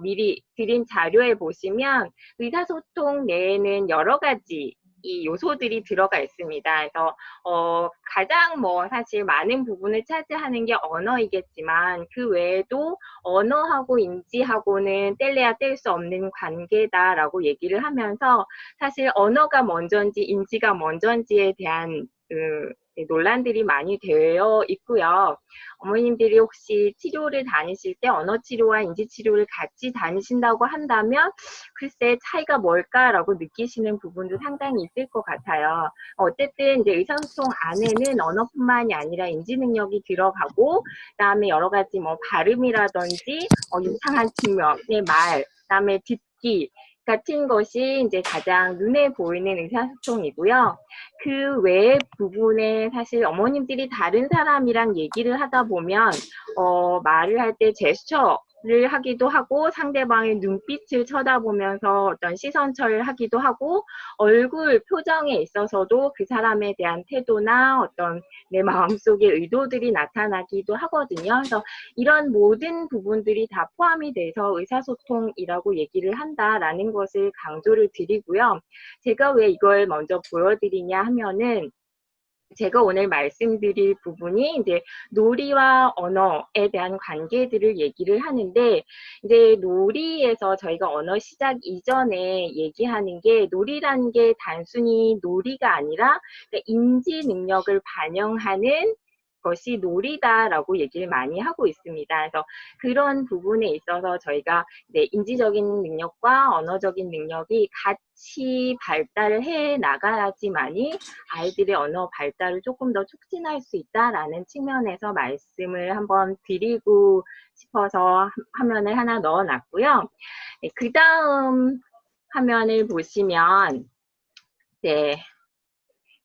미리 드린 자료에 보시면 의사소통 내에는 여러 가지 이 요소들이 들어가 있습니다. 그래서 가장 사실 많은 부분을 차지하는 게 언어이겠지만 그 외에도 언어하고 인지하고는 뗄래야 뗄 수 없는 관계다라고 얘기를 하면서 사실 언어가 먼저인지 인지가 먼저인지에 대한 논란들이 많이 되어 있고요. 어머님들이 혹시 치료를 다니실 때 언어 치료와 인지 치료를 같이 다니신다고 한다면 글쎄 차이가 뭘까라고 느끼시는 부분도 상당히 있을 것 같아요. 어쨌든 이제 의사소통 안에는 언어뿐만이 아니라 인지 능력이 들어가고 그다음에 여러 가지 발음이라든지 유창한 측면의 말, 그다음에 듣기 같은 것이 이제 가장 눈에 보이는 의사소통이고요. 그 외의 부분에 사실 어머님들이 다른 사람이랑 얘기를 하다 보면 말을 할 때 제스처를 하기도 하고 상대방의 눈빛을 쳐다보면서 어떤 시선처를 하기도 하고 얼굴 표정에 있어서도 그 사람에 대한 태도나 어떤 내 마음속의 의도들이 나타나기도 하거든요. 그래서 이런 모든 부분들이 다 포함이 돼서 의사소통이라고 얘기를 한다라는 것을 강조를 드리고요. 제가 왜 이걸 먼저 보여드리냐 하면은 제가 오늘 말씀드릴 부분이 이제 놀이와 언어에 대한 관계들을 얘기를 하는데 이제 놀이에서 저희가 언어 시작 이전에 얘기하는 게 놀이라는 게 단순히 놀이가 아니라 인지 능력을 반영하는 것이 놀이다라고 얘기를 많이 하고 있습니다. 그래서 그런 부분에 있어서 저희가 이제 인지적인 능력과 언어적인 능력이 같이 발달을 해 나가야지만이 아이들의 언어 발달을 조금 더 촉진할 수 있다라는 측면에서 말씀을 한번 드리고 싶어서 화면을 하나 넣어놨고요. 네, 그 다음 화면을 보시면 네.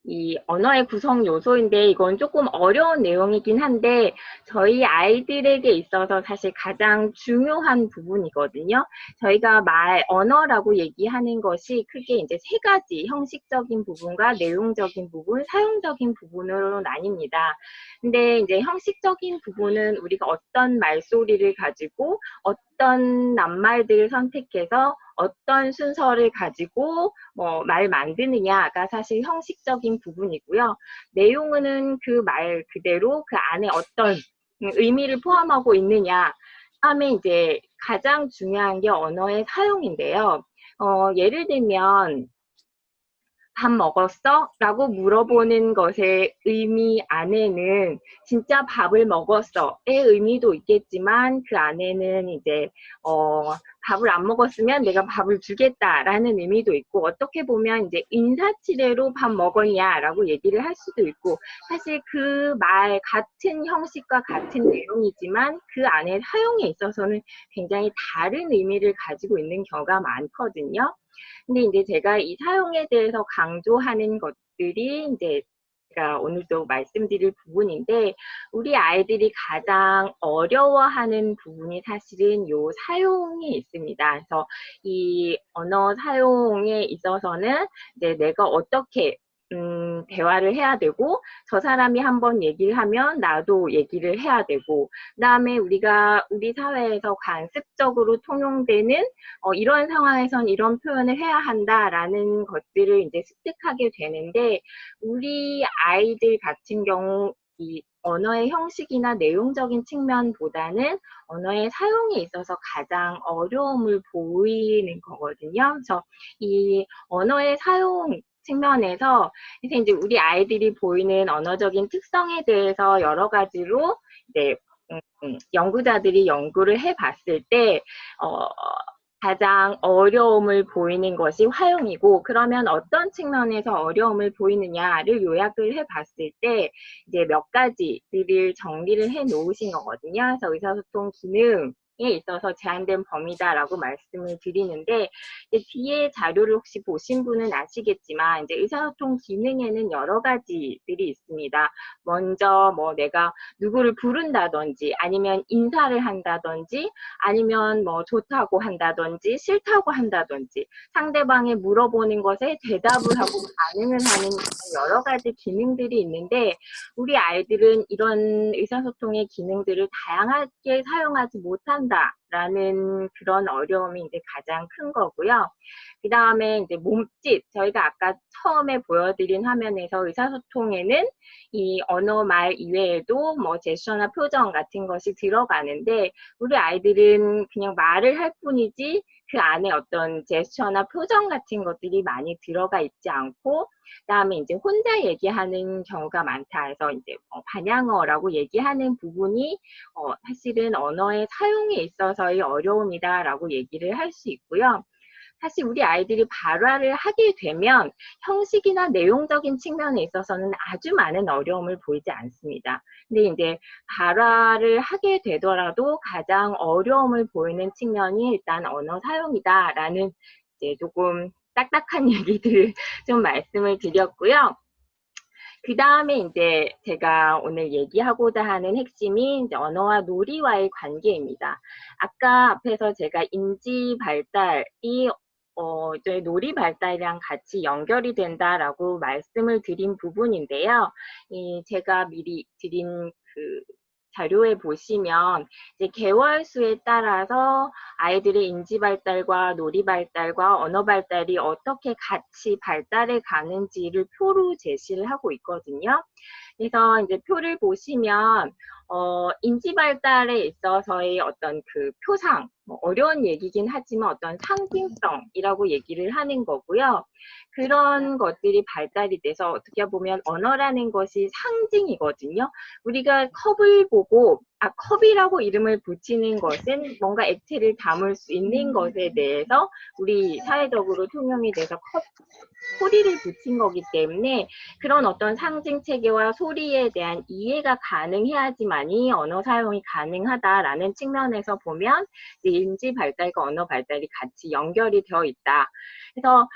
이 언어의 구성 요소인데 이건 조금 어려운 내용이긴 한데 저희 아이들에게 있어서 사실 가장 중요한 부분이거든요. 저희가 언어라고 얘기하는 것이 크게 이제 세 가지 형식적인 부분과 내용적인 부분, 사용적인 부분으로 나뉩니다. 근데 이제 형식적인 부분은 우리가 어떤 말소리를 가지고 어떤 낱말들을 선택해서 어떤 순서를 가지고 말 만드느냐가 사실 형식적인 부분이고요. 내용은 그 말 그대로 그 안에 어떤 의미를 포함하고 있느냐 하면 이제 가장 중요한 게 언어의 사용인데요. 예를 들면 밥 먹었어? 라고 물어보는 것의 의미 안에는 진짜 밥을 먹었어의 의미도 있겠지만 그 안에는 이제 밥을 안 먹었으면 내가 밥을 주겠다라는 의미도 있고 어떻게 보면 이제 인사치레로 밥 먹었냐라고 얘기를 할 수도 있고 사실 그 말 같은 형식과 같은 내용이지만 그 안에 사용에 있어서는 굉장히 다른 의미를 가지고 있는 경우가 많거든요. 근데 이제 제가 이 사용에 대해서 강조하는 것들이 이제 제가 오늘도 말씀드릴 부분인데 우리 아이들이 가장 어려워하는 부분이 사실은 요 사용에 있습니다. 그래서 이 언어 사용에 있어서는 이제 내가 어떻게 대화를 해야 되고 저 사람이 한번 얘기를 하면 나도 얘기를 해야 되고 그다음에 우리가 우리 사회에서 관습적으로 통용되는 이런 상황에선 이런 표현을 해야 한다라는 것들을 이제 습득하게 되는데 우리 아이들 같은 경우 이 언어의 형식이나 내용적인 측면보다는 언어의 사용에 있어서 가장 어려움을 보이는 거거든요. 그래서 이 언어의 사용 측면에서 이제 우리 아이들이 보이는 언어적인 특성에 대해서 여러 가지로 이제 연구자들이 연구를 해봤을 때 가장 어려움을 보이는 것이 화용이고 그러면 어떤 측면에서 어려움을 보이느냐를 요약을 해봤을 때 이제 몇 가지들을 정리를 해 놓으신 거거든요. 그래서 의사소통 기능 에 있어서 제한된 범위다라고 말씀을 드리는데 뒤에 자료를 혹시 보신 분은 아시겠지만 이제 의사소통 기능에는 여러 가지들이 있습니다. 먼저 내가 누구를 부른다든지 아니면 인사를 한다든지 아니면 좋다고 한다든지 싫다고 한다든지 상대방이 물어보는 것에 대답을 하고 반응을 하는 여러 가지 기능들이 있는데 우리 아이들은 이런 의사소통의 기능들을 다양하게 사용하지 못한 한다라는 그런 어려움이 이제 가장 큰 거고요. 그 다음에 이제 몸짓, 저희가 아까 처음에 보여드린 화면에서 의사소통에는 이 언어 말 이외에도 뭐 제스처나 표정 같은 것이 들어가는데, 우리 아이들은 그냥 말을 할 뿐이지 그 안에 어떤 제스처나 표정 같은 것들이 많이 들어가 있지 않고, 그다음에 이제 혼자 얘기하는 경우가 많다 해서 이제 반향어라고 얘기하는 부분이 사실은 언어의 사용에 있어서의 어려움이다라고 얘기를 할 수 있고요. 사실 우리 아이들이 발화를 하게 되면 형식이나 내용적인 측면에 있어서는 아주 많은 어려움을 보이지 않습니다. 근데 이제 발화를 하게 되더라도 가장 어려움을 보이는 측면이 일단 언어 사용이다라는 이제 조금 딱딱한 얘기들을 좀 말씀을 드렸고요. 그 다음에 이제 제가 오늘 얘기하고자 하는 핵심이 이제 언어와 놀이와의 관계입니다. 아까 앞에서 제가 인지 발달이 저희 놀이 발달이랑 같이 연결이 된다라고 말씀을 드린 부분인데요. 제가 미리 드린 그 자료에 보시면 이제 개월수에 따라서 아이들의 인지 발달과 놀이 발달과 언어 발달이 어떻게 같이 발달해 가는지를 표로 제시를 하고 있거든요. 그래서 이제 표를 보시면 인지 발달에 있어서의 어떤 그 표상, 뭐 어려운 얘기긴 하지만 어떤 상징성이라고 얘기를 하는 거고요. 그런 것들이 발달이 돼서 어떻게 보면 언어라는 것이 상징이거든요. 우리가 컵을 보고 컵이라고 이름을 붙이는 것은 뭔가 액체를 담을 수 있는 것에 대해서 우리 사회적으로 통용이 돼서 소리를 붙인 거기 때문에 그런 어떤 상징 체계와 소리에 대한 이해가 가능해야지만이 언어 사용이 가능하다라는 측면에서 보면 인지 발달과 언어 발달이 같이 연결이 되어 있다. 그래서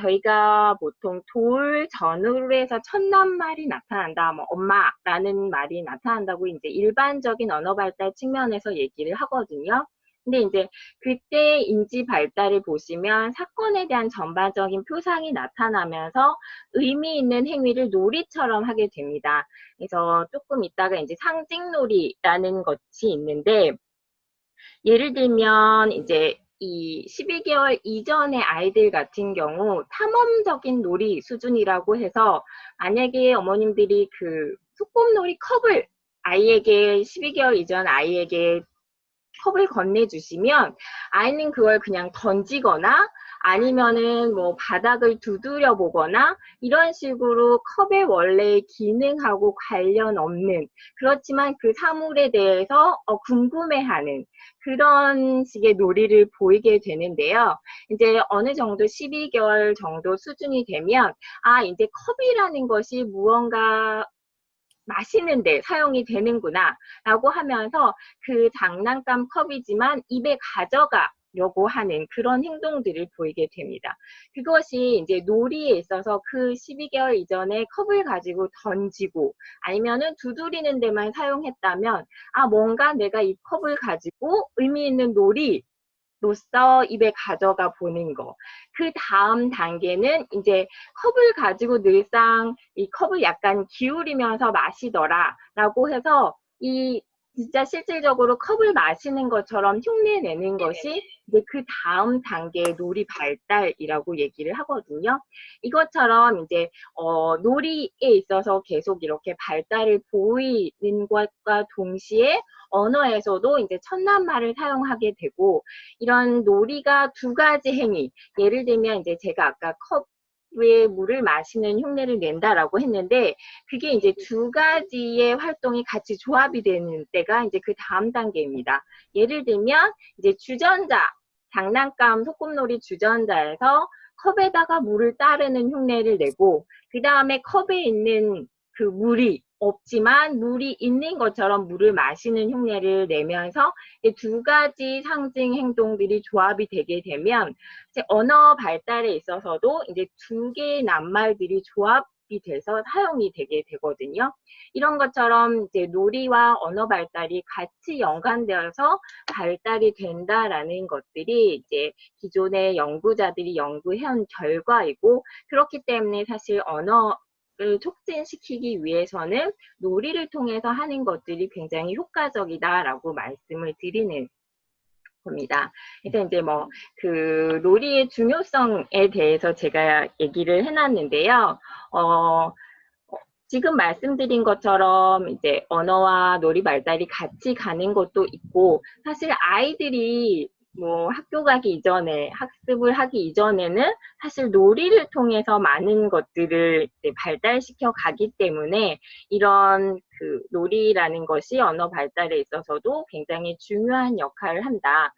저희가 보통 돌 전후로 해서 첫날 말이 나타난다, 뭐 엄마라는 말이 나타난다고 이제 일반적인 언어 발달 측면에서 얘기를 하거든요. 근데 이제 그때 인지 발달을 보시면 사건에 대한 전반적인 표상이 나타나면서 의미 있는 행위를 놀이처럼 하게 됩니다. 그래서 조금 이따가 이제 상징놀이라는 것이 있는데, 예를 들면 이제 이 12개월 이전의 아이들 같은 경우 탐험적인 놀이 수준이라고 해서 만약에 어머님들이 그 소꿉놀이 컵을 아이에게 12개월 이전 아이에게 컵을 건네주시면 아이는 그걸 그냥 던지거나 아니면은 뭐 바닥을 두드려 보거나 이런 식으로 컵의 원래 기능하고 관련 없는, 그렇지만 그 사물에 대해서 궁금해하는 그런 식의 놀이를 보이게 되는데요. 이제 어느 정도 12개월 정도 수준이 되면 이제 컵이라는 것이 무언가 마시는데 사용이 되는구나 라고 하면서 그 장난감 컵이지만 입에 가져가려고 하는 그런 행동들을 보이게 됩니다. 그것이 이제 놀이에 있어서 그 12개월 이전에 컵을 가지고 던지고 아니면은 두드리는 데만 사용했다면 뭔가 내가 이 컵을 가지고 의미 있는 놀이 로써 입에 가져가 보는 거. 그 다음 단계는 이제 컵을 가지고 늘상 이 컵을 약간 기울이면서 마시더라 라고 해서 이 진짜 실질적으로 컵을 마시는 것처럼 흉내 내는 것이 이제 그 다음 단계의 놀이 발달이라고 얘기를 하거든요. 이것처럼 이제 놀이에 있어서 계속 이렇게 발달을 보이는 것과 동시에 언어에서도 이제 첨단말을 사용하게 되고, 이런 놀이가 두 가지 행위, 예를 들면 이제 제가 아까 컵에 물을 마시는 흉내를 낸다라고 했는데 그게 이제 두 가지의 활동이 같이 조합이 되는 때가 이제 그 다음 단계입니다. 예를 들면 이제 주전자, 장난감 소꿉놀이 주전자에서 컵에다가 물을 따르는 흉내를 내고 그 다음에 컵에 있는 그 물이 없지만 물이 있는 것처럼 물을 마시는 흉내를 내면서 두 가지 상징 행동들이 조합이 되게 되면 이제 언어 발달에 있어서도 이제 두 개의 낱말들이 조합이 돼서 사용이 되게 되거든요. 이런 것처럼 이제 놀이와 언어 발달이 같이 연관되어서 발달이 된다라는 것들이 이제 기존의 연구자들이 연구해온 결과이고, 그렇기 때문에 사실 언어 촉진시키기 위해서는 놀이를 통해서 하는 것들이 굉장히 효과적이다라고 말씀을 드리는 겁니다. 그래서 이제 뭐 그 놀이의 중요성에 대해서 제가 얘기를 해놨는데요. 지금 말씀드린 것처럼 이제 언어와 놀이 발달이 같이 가는 것도 있고, 사실 아이들이 뭐 학교 가기 이전에, 학습을 하기 이전에는 사실 놀이를 통해서 많은 것들을 이제 발달시켜 가기 때문에 이런 그 놀이라는 것이 언어 발달에 있어서도 굉장히 중요한 역할을 한다.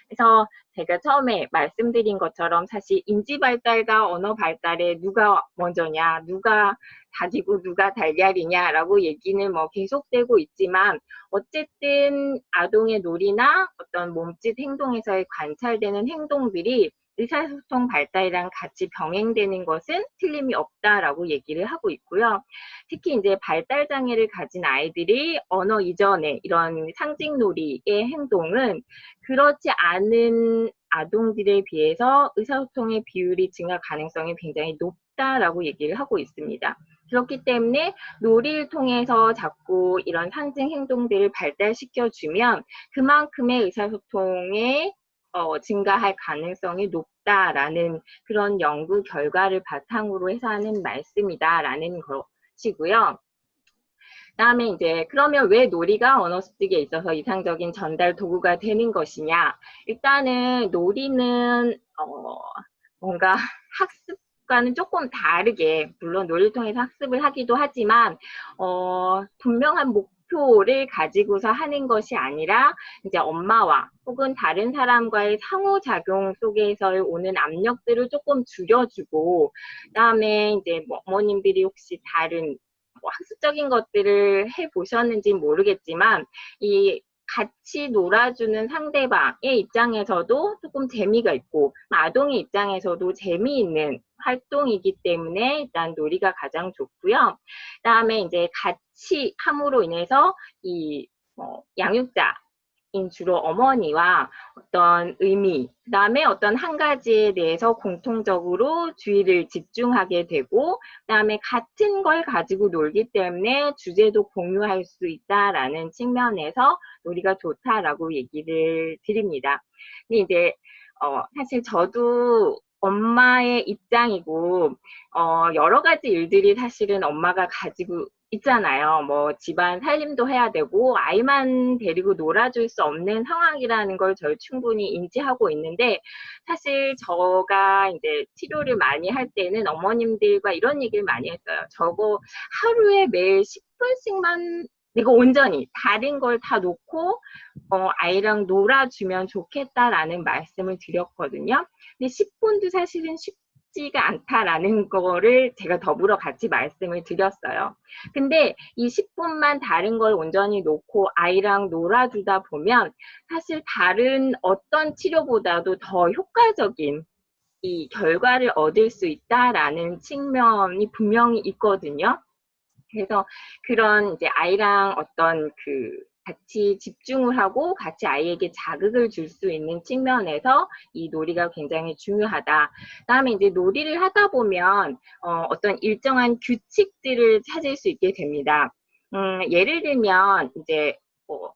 그래서 제가 처음에 말씀드린 것처럼 사실 인지 발달과 언어 발달에 누가 먼저냐, 누가 닭이고 누가 달걀이냐라고 얘기는 뭐 계속되고 있지만, 어쨌든 아동의 놀이나 어떤 몸짓 행동에서의 관찰되는 행동들이 의사소통 발달이랑 같이 병행되는 것은 틀림이 없다라고 얘기를 하고 있고요. 특히 이제 발달 장애를 가진 아이들이 언어 이전에 이런 상징 놀이의 행동은 그렇지 않은 아동들에 비해서 의사소통의 비율이 증가 가능성이 굉장히 높다라고 얘기를 하고 있습니다. 그렇기 때문에 놀이를 통해서 자꾸 이런 상징 행동들을 발달시켜주면 그만큼의 의사소통에 증가할 가능성이 높다라는 그런 연구 결과를 바탕으로 해서 하는 말씀이다라는 것이고요. 그다음에 이제 그러면 왜 놀이가 언어 습득에 있어서 이상적인 전달 도구가 되는 것이냐? 일단은 놀이는 뭔가 학습과는 조금 다르게, 물론 놀이를 통해서 학습을 하기도 하지만 분명한 목표를 가지고서 하는 것이 아니라 이제 엄마와 혹은 다른 사람과의 상호작용 속에서 오는 압력들을 조금 줄여주고, 그다음에 이제 뭐 어머님들이 혹시 다른 뭐 학습적인 것들을 해보셨는지 모르겠지만, 이 같이 놀아주는 상대방의 입장에서도 조금 재미가 있고, 아동의 입장에서도 재미있는 활동이기 때문에 일단 놀이가 가장 좋고요. 그다음에 이제 같이 함으로 인해서 이 양육자 주로 어머니와 어떤 의미, 그 다음에 어떤 한 가지에 대해서 공통적으로 주의를 집중하게 되고, 그 다음에 같은 걸 가지고 놀기 때문에 주제도 공유할 수 있다라는 측면에서 놀이가 좋다라고 얘기를 드립니다. 근데 이제 사실 저도 엄마의 입장이고, 여러 가지 일들이 사실은 엄마가 가지고 있잖아요. 뭐 집안 살림도 해야 되고 아이만 데리고 놀아줄 수 없는 상황이라는 걸 저희 충분히 인지하고 있는데, 사실 저가 이제 치료를 많이 할 때는 어머님들과 이런 얘기를 많이 했어요. 저거 하루에 매일 10분씩만 내가 온전히 다른 걸 다 놓고 아이랑 놀아주면 좋겠다라는 말씀을 드렸거든요. 근데 10분도 사실은 쉽지가 않다라는 거를 제가 더불어 같이 말씀을 드렸어요. 근데 이 10분만 다른 걸 온전히 놓고 아이랑 놀아주다 보면 사실 다른 어떤 치료보다도 더 효과적인 이 결과를 얻을 수 있다라는 측면이 분명히 있거든요. 그래서 그런 이제 아이랑 어떤 그 같이 집중을 하고 같이 아이에게 자극을 줄 수 있는 측면에서 이 놀이가 굉장히 중요하다. 그다음에 이제 놀이를 하다 보면 어떤 일정한 규칙들을 찾을 수 있게 됩니다. 예를 들면 이제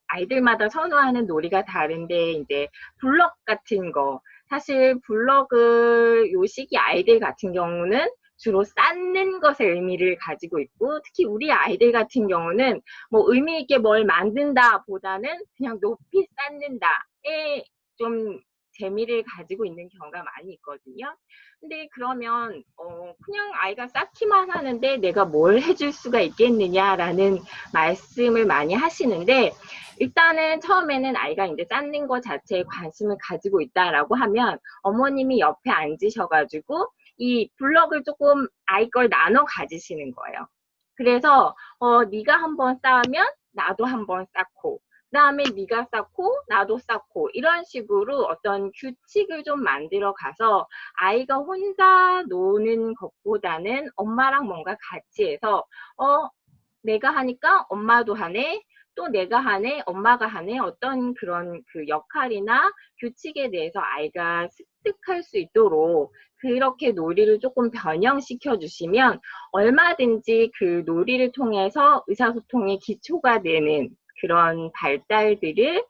아이들마다 선호하는 놀이가 다른데, 이제 블럭 같은 거, 사실 블럭을 요 시기 아이들 같은 경우는 주로 쌓는 것의 의미를 가지고 있고, 특히 우리 아이들 같은 경우는 뭐 의미 있게 뭘 만든다 보다는 그냥 높이 쌓는다에 좀 재미를 가지고 있는 경우가 많이 있거든요. 근데 그러면 그냥 아이가 쌓기만 하는데 내가 뭘 해줄 수가 있겠느냐라는 말씀을 많이 하시는데, 일단은 처음에는 아이가 이제 쌓는 것 자체에 관심을 가지고 있다라고 하면 어머님이 옆에 앉으셔가지고 이 블럭을 조금 아이 걸 나눠 가지시는 거예요. 그래서 네가 한번 쌓으면 나도 한번 쌓고, 그다음에 네가 쌓고 나도 쌓고, 이런 식으로 어떤 규칙을 좀 만들어 가서 아이가 혼자 노는 것보다는 엄마랑 뭔가 같이 해서 내가 하니까 엄마도 하네, 또 내가 하네, 엄마가 하네, 어떤 그런 그 역할이나 규칙에 대해서 아이가 습득할 수 있도록 그렇게 놀이를 조금 변형시켜 주시면 얼마든지 그 놀이를 통해서 의사소통의 기초가 되는 그런 발달들을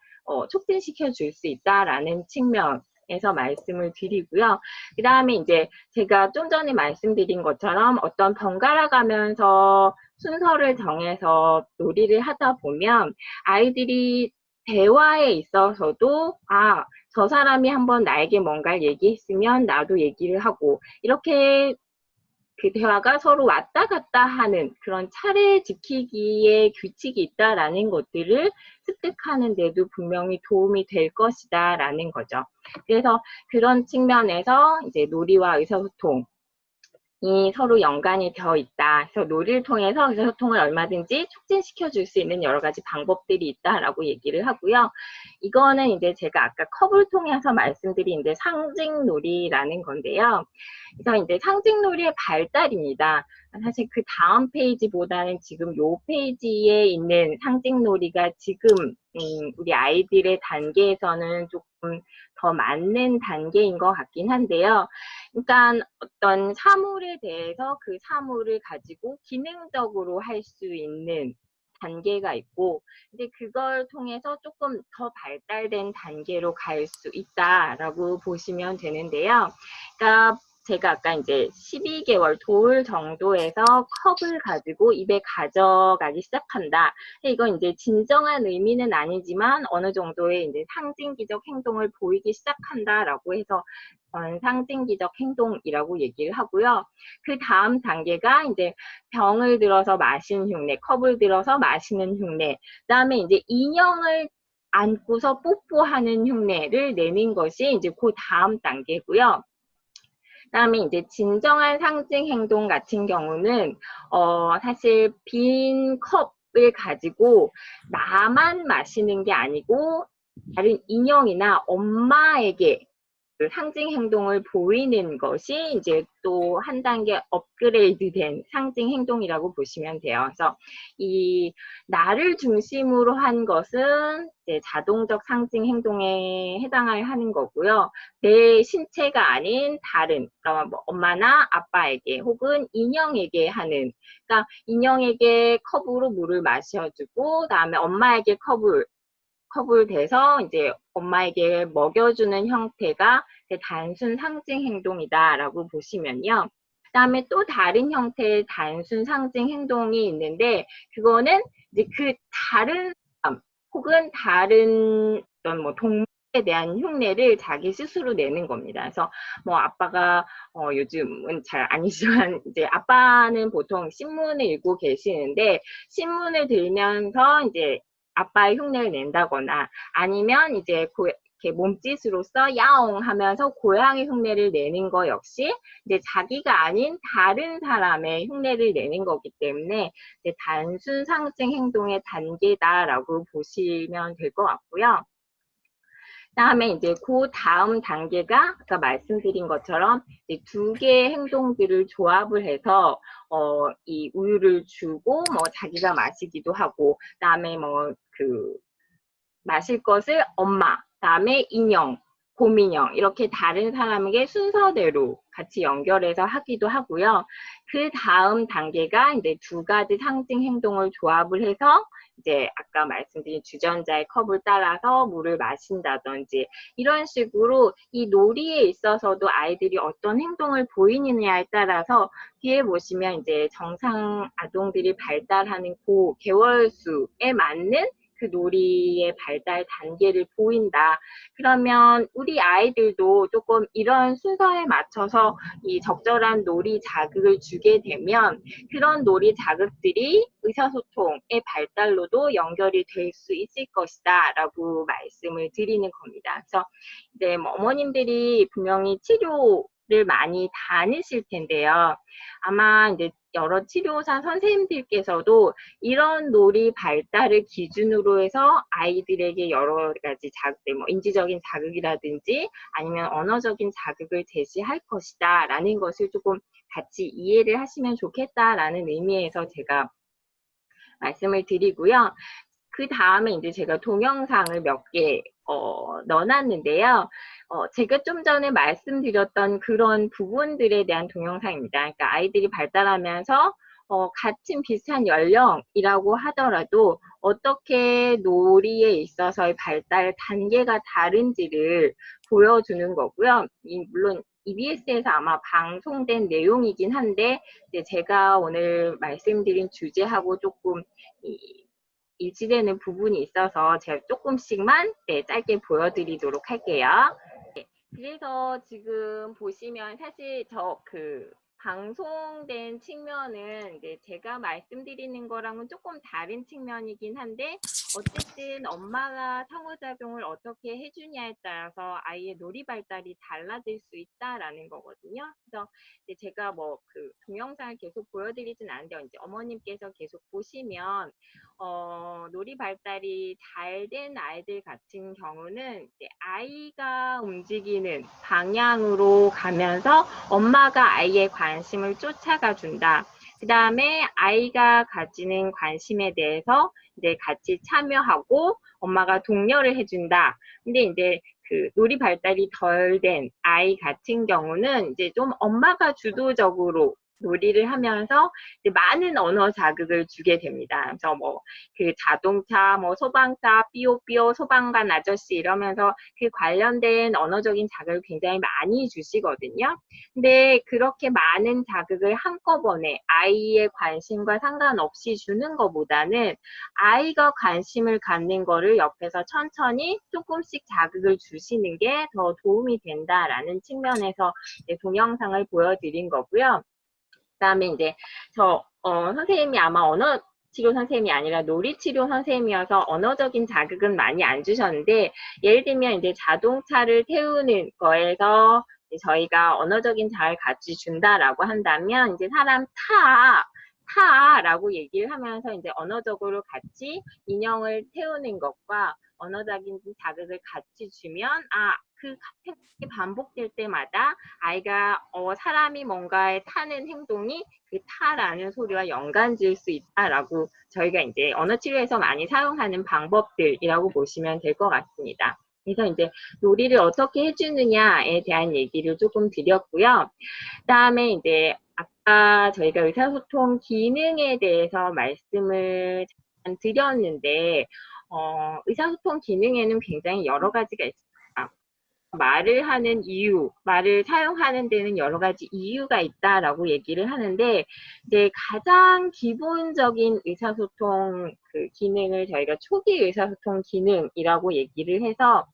촉진시켜 줄 수 있다라는 측면에서 말씀을 드리고요. 그 다음에 이제 제가 좀 전에 말씀드린 것처럼 어떤 번갈아 가면서 순서를 정해서 놀이를 하다 보면 아이들이 대화에 있어서도 저 사람이 한번 나에게 뭔가를 얘기했으면 나도 얘기를 하고 이렇게 그 대화가 서로 왔다 갔다 하는 그런 차례 지키기에 규칙이 있다라는 것들을 습득하는 데도 분명히 도움이 될 것이다라는 거죠. 그래서 그런 측면에서 이제 놀이와 의사소통 이 서로 연관이 되어 있다. 그래서 놀이를 통해서 의사소통을 얼마든지 촉진시켜 줄 수 있는 여러 가지 방법들이 있다라고 얘기를 하고요. 이거는 이제 제가 아까 컵을 통해서 말씀드린 이제 상징놀이라는 건데요. 그래서 이제 상징놀이의 발달입니다. 사실 그 다음 페이지보다는 지금 요 페이지에 있는 상징놀이가 지금 우리 아이들의 단계에서는 조금 더 맞는 단계인 것 같긴 한데요. 그러니까 어떤 사물에 대해서 그 사물을 가지고 기능적으로 할 수 있는 단계가 있고, 이제 그걸 통해서 조금 더 발달된 단계로 갈 수 있다라고 보시면 되는데요. 그러니까 제가 아까 이제 12개월 돌 정도에서 컵을 가지고 입에 가져가기 시작한다. 이건 이제 진정한 의미는 아니지만 어느 정도의 이제 상징기적 행동을 보이기 시작한다라고 해서 상징기적 행동이라고 얘기를 하고요. 그 다음 단계가 이제 병을 들어서 마시는 흉내, 컵을 들어서 마시는 흉내, 그 다음에 이제 인형을 안고서 뽀뽀하는 흉내를 내는 것이 이제 그 다음 단계고요. 그다음에 이제 진정한 상징 행동 같은 경우는 사실 빈 컵을 가지고 나만 마시는 게 아니고 다른 인형이나 엄마에게 그 상징 행동을 보이는 것이 이제 또 한 단계 업그레이드된 상징 행동이라고 보시면 돼요. 그래서 이 나를 중심으로 한 것은 이제 자동적 상징 행동에 해당을 하는 거고요. 내 신체가 아닌 다른, 그러니까 뭐 엄마나 아빠에게 혹은 인형에게 하는, 그러니까 인형에게 컵으로 물을 마셔주고, 그다음에 엄마에게 컵을 대서 이제 엄마에게 먹여주는 형태가 단순 상징 행동이다라고 보시면요. 그다음에 또 다른 형태의 단순 상징 행동이 있는데 그거는 이제 그 다른 사람 혹은 다른 어떤 뭐 동물에 대한 흉내를 자기 스스로 내는 겁니다. 그래서 뭐 아빠가 요즘은 잘 아니지만 이제 아빠는 보통 신문을 읽고 계시는데 신문을 들면서 이제 아빠의 흉내를 낸다거나 아니면 이제 이렇게 몸짓으로서 야옹 하면서 고양이 흉내를 내는 거 역시 이제 자기가 아닌 다른 사람의 흉내를 내는 거기 때문에 이제 단순 상징 행동의 단계다라고 보시면 될 것 같고요. 그다음에 이제 그 다음 단계가 아까 말씀드린 것처럼 이제 두 개의 행동들을 조합을 해서 이 우유를 주고 뭐 자기가 마시기도 하고 그다음에 뭐 마실 것을 엄마, 그다음에 인형, 곰인형 이렇게 다른 사람에게 순서대로 같이 연결해서 하기도 하고요. 그 다음 단계가 이제 두 가지 상징 행동을 조합을 해서 이제 아까 말씀드린 주전자의 컵을 따라서 물을 마신다든지 이런 식으로 이 놀이에 있어서도 아이들이 어떤 행동을 보이느냐에 따라서 뒤에 보시면 이제 정상 아동들이 발달하는 그 개월수에 맞는 그 놀이의 발달 단계를 보인다. 그러면 우리 아이들도 조금 이런 순서에 맞춰서 이 적절한 놀이 자극을 주게 되면 그런 놀이 자극들이 의사소통의 발달로도 연결이 될 수 있을 것이다 라고 말씀을 드리는 겁니다. 그래서 이제 뭐 어머님들이 분명히 치료를 많이 다니실 텐데요. 아마 이제 여러 치료사 선생님들께서도 이런 놀이 발달을 기준으로 해서 아이들에게 여러 가지 자극들, 뭐 인지적인 자극이라든지 아니면 언어적인 자극을 제시할 것이다 라는 것을 조금 같이 이해를 하시면 좋겠다라는 의미에서 제가 말씀을 드리고요. 그 다음에 이제 제가 동영상을 몇 개, 넣어놨는데요. 제가 좀 전에 말씀드렸던 그런 부분들에 대한 동영상입니다. 그러니까 아이들이 발달하면서 같은 비슷한 연령이라고 하더라도 어떻게 놀이에 있어서의 발달 단계가 다른지를 보여주는 거고요. 물론 EBS에서 아마 방송된 내용이긴 한데 이제 제가 오늘 말씀드린 주제하고 조금 일치되는 부분이 있어서 제가 조금씩만 짧게 보여드리도록 할게요. 그래서 지금 보시면 사실 저 방송된 측면은 이제 제가 말씀드리는 거랑은 조금 다른 측면이긴 한데 어쨌든 엄마가 상호작용을 어떻게 해주냐에 따라서 아이의 놀이 발달이 달라질 수 있다라는 거거든요. 그래서 이제 제가 뭐 동영상을 계속 보여드리진 않는데 이제 어머님께서 계속 보시면 놀이 발달이 잘 된 아이들 같은 경우는 이제 아이가 움직이는 방향으로 가면서 엄마가 아이의 관심을 쫓아가 준다. 그 다음에 아이가 가지는 관심에 대해서 이제 같이 참여하고 엄마가 독려를 해준다. 근데 이제 놀이 발달이 덜 된 아이 같은 경우는 이제 좀 엄마가 주도적으로 놀이를 하면서 이제 많은 언어 자극을 주게 됩니다. 그래서 뭐 자동차, 뭐 소방차, 삐요삐요 소방관 아저씨 이러면서 관련된 언어적인 자극을 굉장히 많이 주시거든요. 근데 그렇게 많은 자극을 한꺼번에 아이의 관심과 상관없이 주는 것보다는 아이가 관심을 갖는 거를 옆에서 천천히 조금씩 자극을 주시는 게 더 도움이 된다라는 측면에서 동영상을 보여드린 거고요. 그다음에 이제 선생님이 아마 언어 치료 선생님이 아니라 놀이 치료 선생님이어서 언어적인 자극은 많이 안 주셨는데 예를 들면 이제 자동차를 태우는 거에서 저희가 언어적인 자극을 같이 준다라고 한다면 이제 사람 타라고 얘기를 하면서 이제 언어적으로 같이 인형을 태우는 것과 언어적인 자극을 같이 주면 그 반복될 때마다 아이가 사람이 뭔가에 타는 행동이 그 타라는 소리와 연관 지을 수 있다라고 저희가 이제 언어 치료에서 많이 사용하는 방법들이라고 보시면 될 것 같습니다. 그래서 이제 놀이를 어떻게 해주느냐에 대한 얘기를 조금 드렸고요. 그다음에 이제 아까 저희가 의사소통 기능에 대해서 말씀을 잠깐 드렸는데 의사소통 기능에는 굉장히 여러 가지가 있습니다. 말을 하는 이유, 말을 사용하는 데는 여러 가지 이유가 있다라고 얘기를 하는데 이제 가장 기본적인 의사소통 기능을 저희가 초기 의사소통 기능이라고 얘기를 해서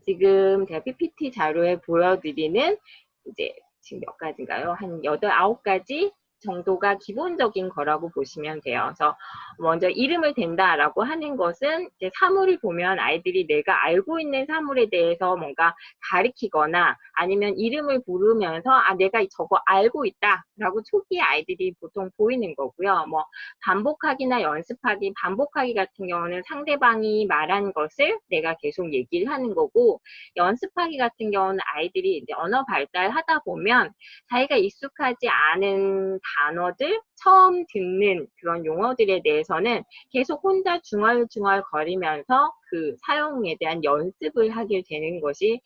지금 제가 PPT 자료에 보여드리는 이제 지금 몇 가지인가요? 한 8, 9가지 정도가 기본적인 거라고 보시면 돼요. 그래서 먼저 이름을 댄다라고 하는 것은 이제 사물을 보면 아이들이 내가 알고 있는 사물에 대해서 뭔가 가리키거나 아니면 이름을 부르면서 내가 저거 알고 있다라고 초기에 아이들이 보통 보이는 거고요. 뭐 반복하기나 연습하기, 반복하기 같은 경우는 상대방이 말한 것을 내가 계속 얘기를 하는 거고 연습하기 같은 경우는 아이들이 이제 언어 발달하다 보면 자기가 익숙하지 않은 단어들, 처음 듣는 그런 용어들에 대해서는 계속 혼자 중얼중얼 거리면서 그 사용에 대한 연습을 하게 되는 것이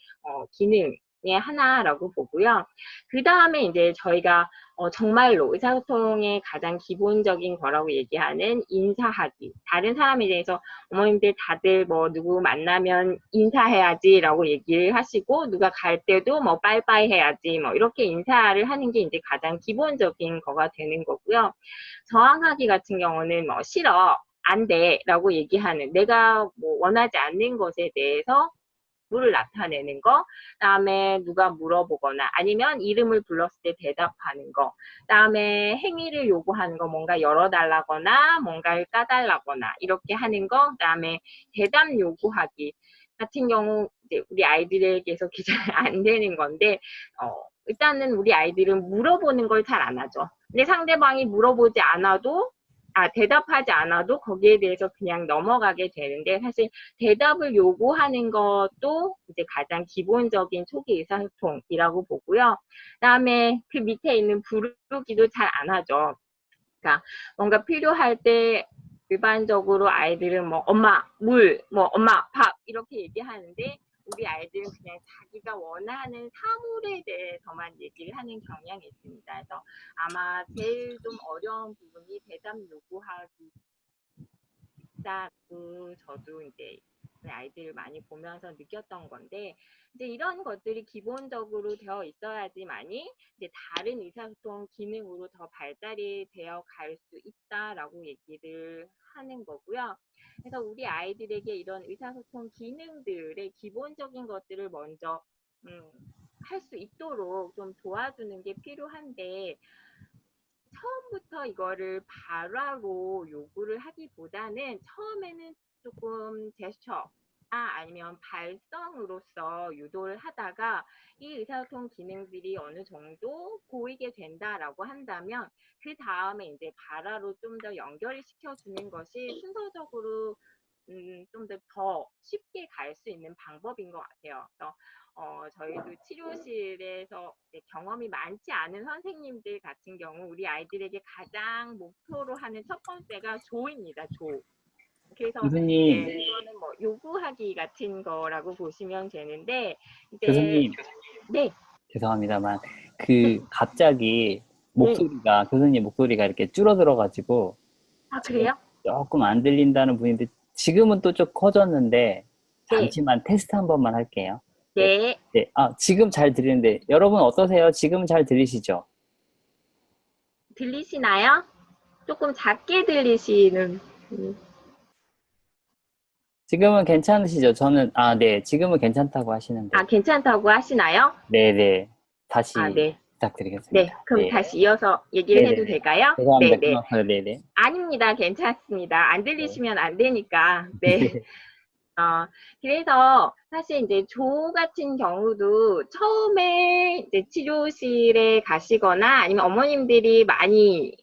기능의 하나라고 보고요. 그 다음에 이제 저희가 정말로 의사소통의 가장 기본적인 거라고 얘기하는 인사하기. 다른 사람에 대해서 어머님들 다들 뭐 누구 만나면 인사해야지 라고 얘기를 하시고 누가 갈 때도 뭐 빠이빠이 해야지 뭐 이렇게 인사를 하는 게 이제 가장 기본적인 거가 되는 거고요. 저항하기 같은 경우는 뭐 싫어, 안 돼 라고 얘기하는 내가 뭐 원하지 않는 것에 대해서 를 나타내는 거, 그다음에 누가 물어보거나 아니면 이름을 불렀을 때 대답하는 거, 그다음에 행위를 요구하는 거, 뭔가 열어달라거나 뭔가를 까달라거나 이렇게 하는 거, 그다음에 대답 요구하기 같은 경우 이제 우리 아이들에게서 잘 안 되는 건데 일단은 우리 아이들은 물어보는 걸 잘 안 하죠. 근데 상대방이 물어보지 않아도 대답하지 않아도 거기에 대해서 그냥 넘어가게 되는데 사실 대답을 요구하는 것도 이제 가장 기본적인 초기 의사소통이라고 보고요. 그다음에 그 밑에 있는 부르기도 잘 안 하죠. 그러니까 뭔가 필요할 때 일반적으로 아이들은 뭐 엄마 물, 뭐 엄마 밥 이렇게 얘기하는데 우리 아이들은 그냥 자기가 원하는 사물에 대해서만 얘기를 하는 경향이 있습니다. 그래서 아마 제일 좀 어려운 부분이 대답 요구하기 있다고 저도 이제 아이들을 많이 보면서 느꼈던 건데 이제 이런 것들이 기본적으로 되어 있어야지만이 이제 다른 의사소통 기능으로 더 발달이 되어 갈 수 있다라고 얘기를 하는 거고요. 그래서 우리 아이들에게 이런 의사소통 기능들의 기본적인 것들을 먼저 할 수 있도록 좀 도와주는 게 필요한데 처음부터 이거를 발화로 요구를 하기보다는 처음에는 조금 제스처 아니면 발성으로서 유도를 하다가 이 의사소통 기능들이 어느 정도 보이게 된다라고 한다면 그 다음에 이제 발화로 좀 더 연결을 시켜주는 것이 순서적으로 좀 더 쉽게 갈 수 있는 방법인 것 같아요. 그래서 저희도 치료실에서 경험이 많지 않은 선생님들 같은 경우 우리 아이들에게 가장 목표로 하는 첫 번째가 조입니다. 조. 그래서 교수님, 이거는 뭐 요구하기 같은 거라고 보시면 되는데 이제 교수님, 네, 죄송합니다만, 네, 갑자기 네. 교수님 목소리가 이렇게 줄어들어가지고, 아 지금 그래요? 조금 안 들린다는 분인데, 지금은 또 좀 커졌는데, 네, 잠시만 테스트 한 번만 할게요. 네, 네. 네. 지금 잘 들리는데, 여러분 어떠세요? 지금 잘 들리시죠? 들리시나요? 조금 작게 들리시는. 지금은 괜찮으시죠? 네, 지금은 괜찮다고 하시는데, 아 괜찮다고 하시나요? 네네. 아 다시 네. 네, 부탁드리겠습니다. 그럼 네, 다시 이어서 얘기를 해도 네네네. 될까요? 죄송합니다. 네네. 네네. 아닙니다. 괜찮습니다. 안 네. 들리시면 안 되니까. 네. 네. 그래서 사실 이제 조 같은 경우도 처음에 이제 치료실에 가시거나 아니면 어머님들이 많이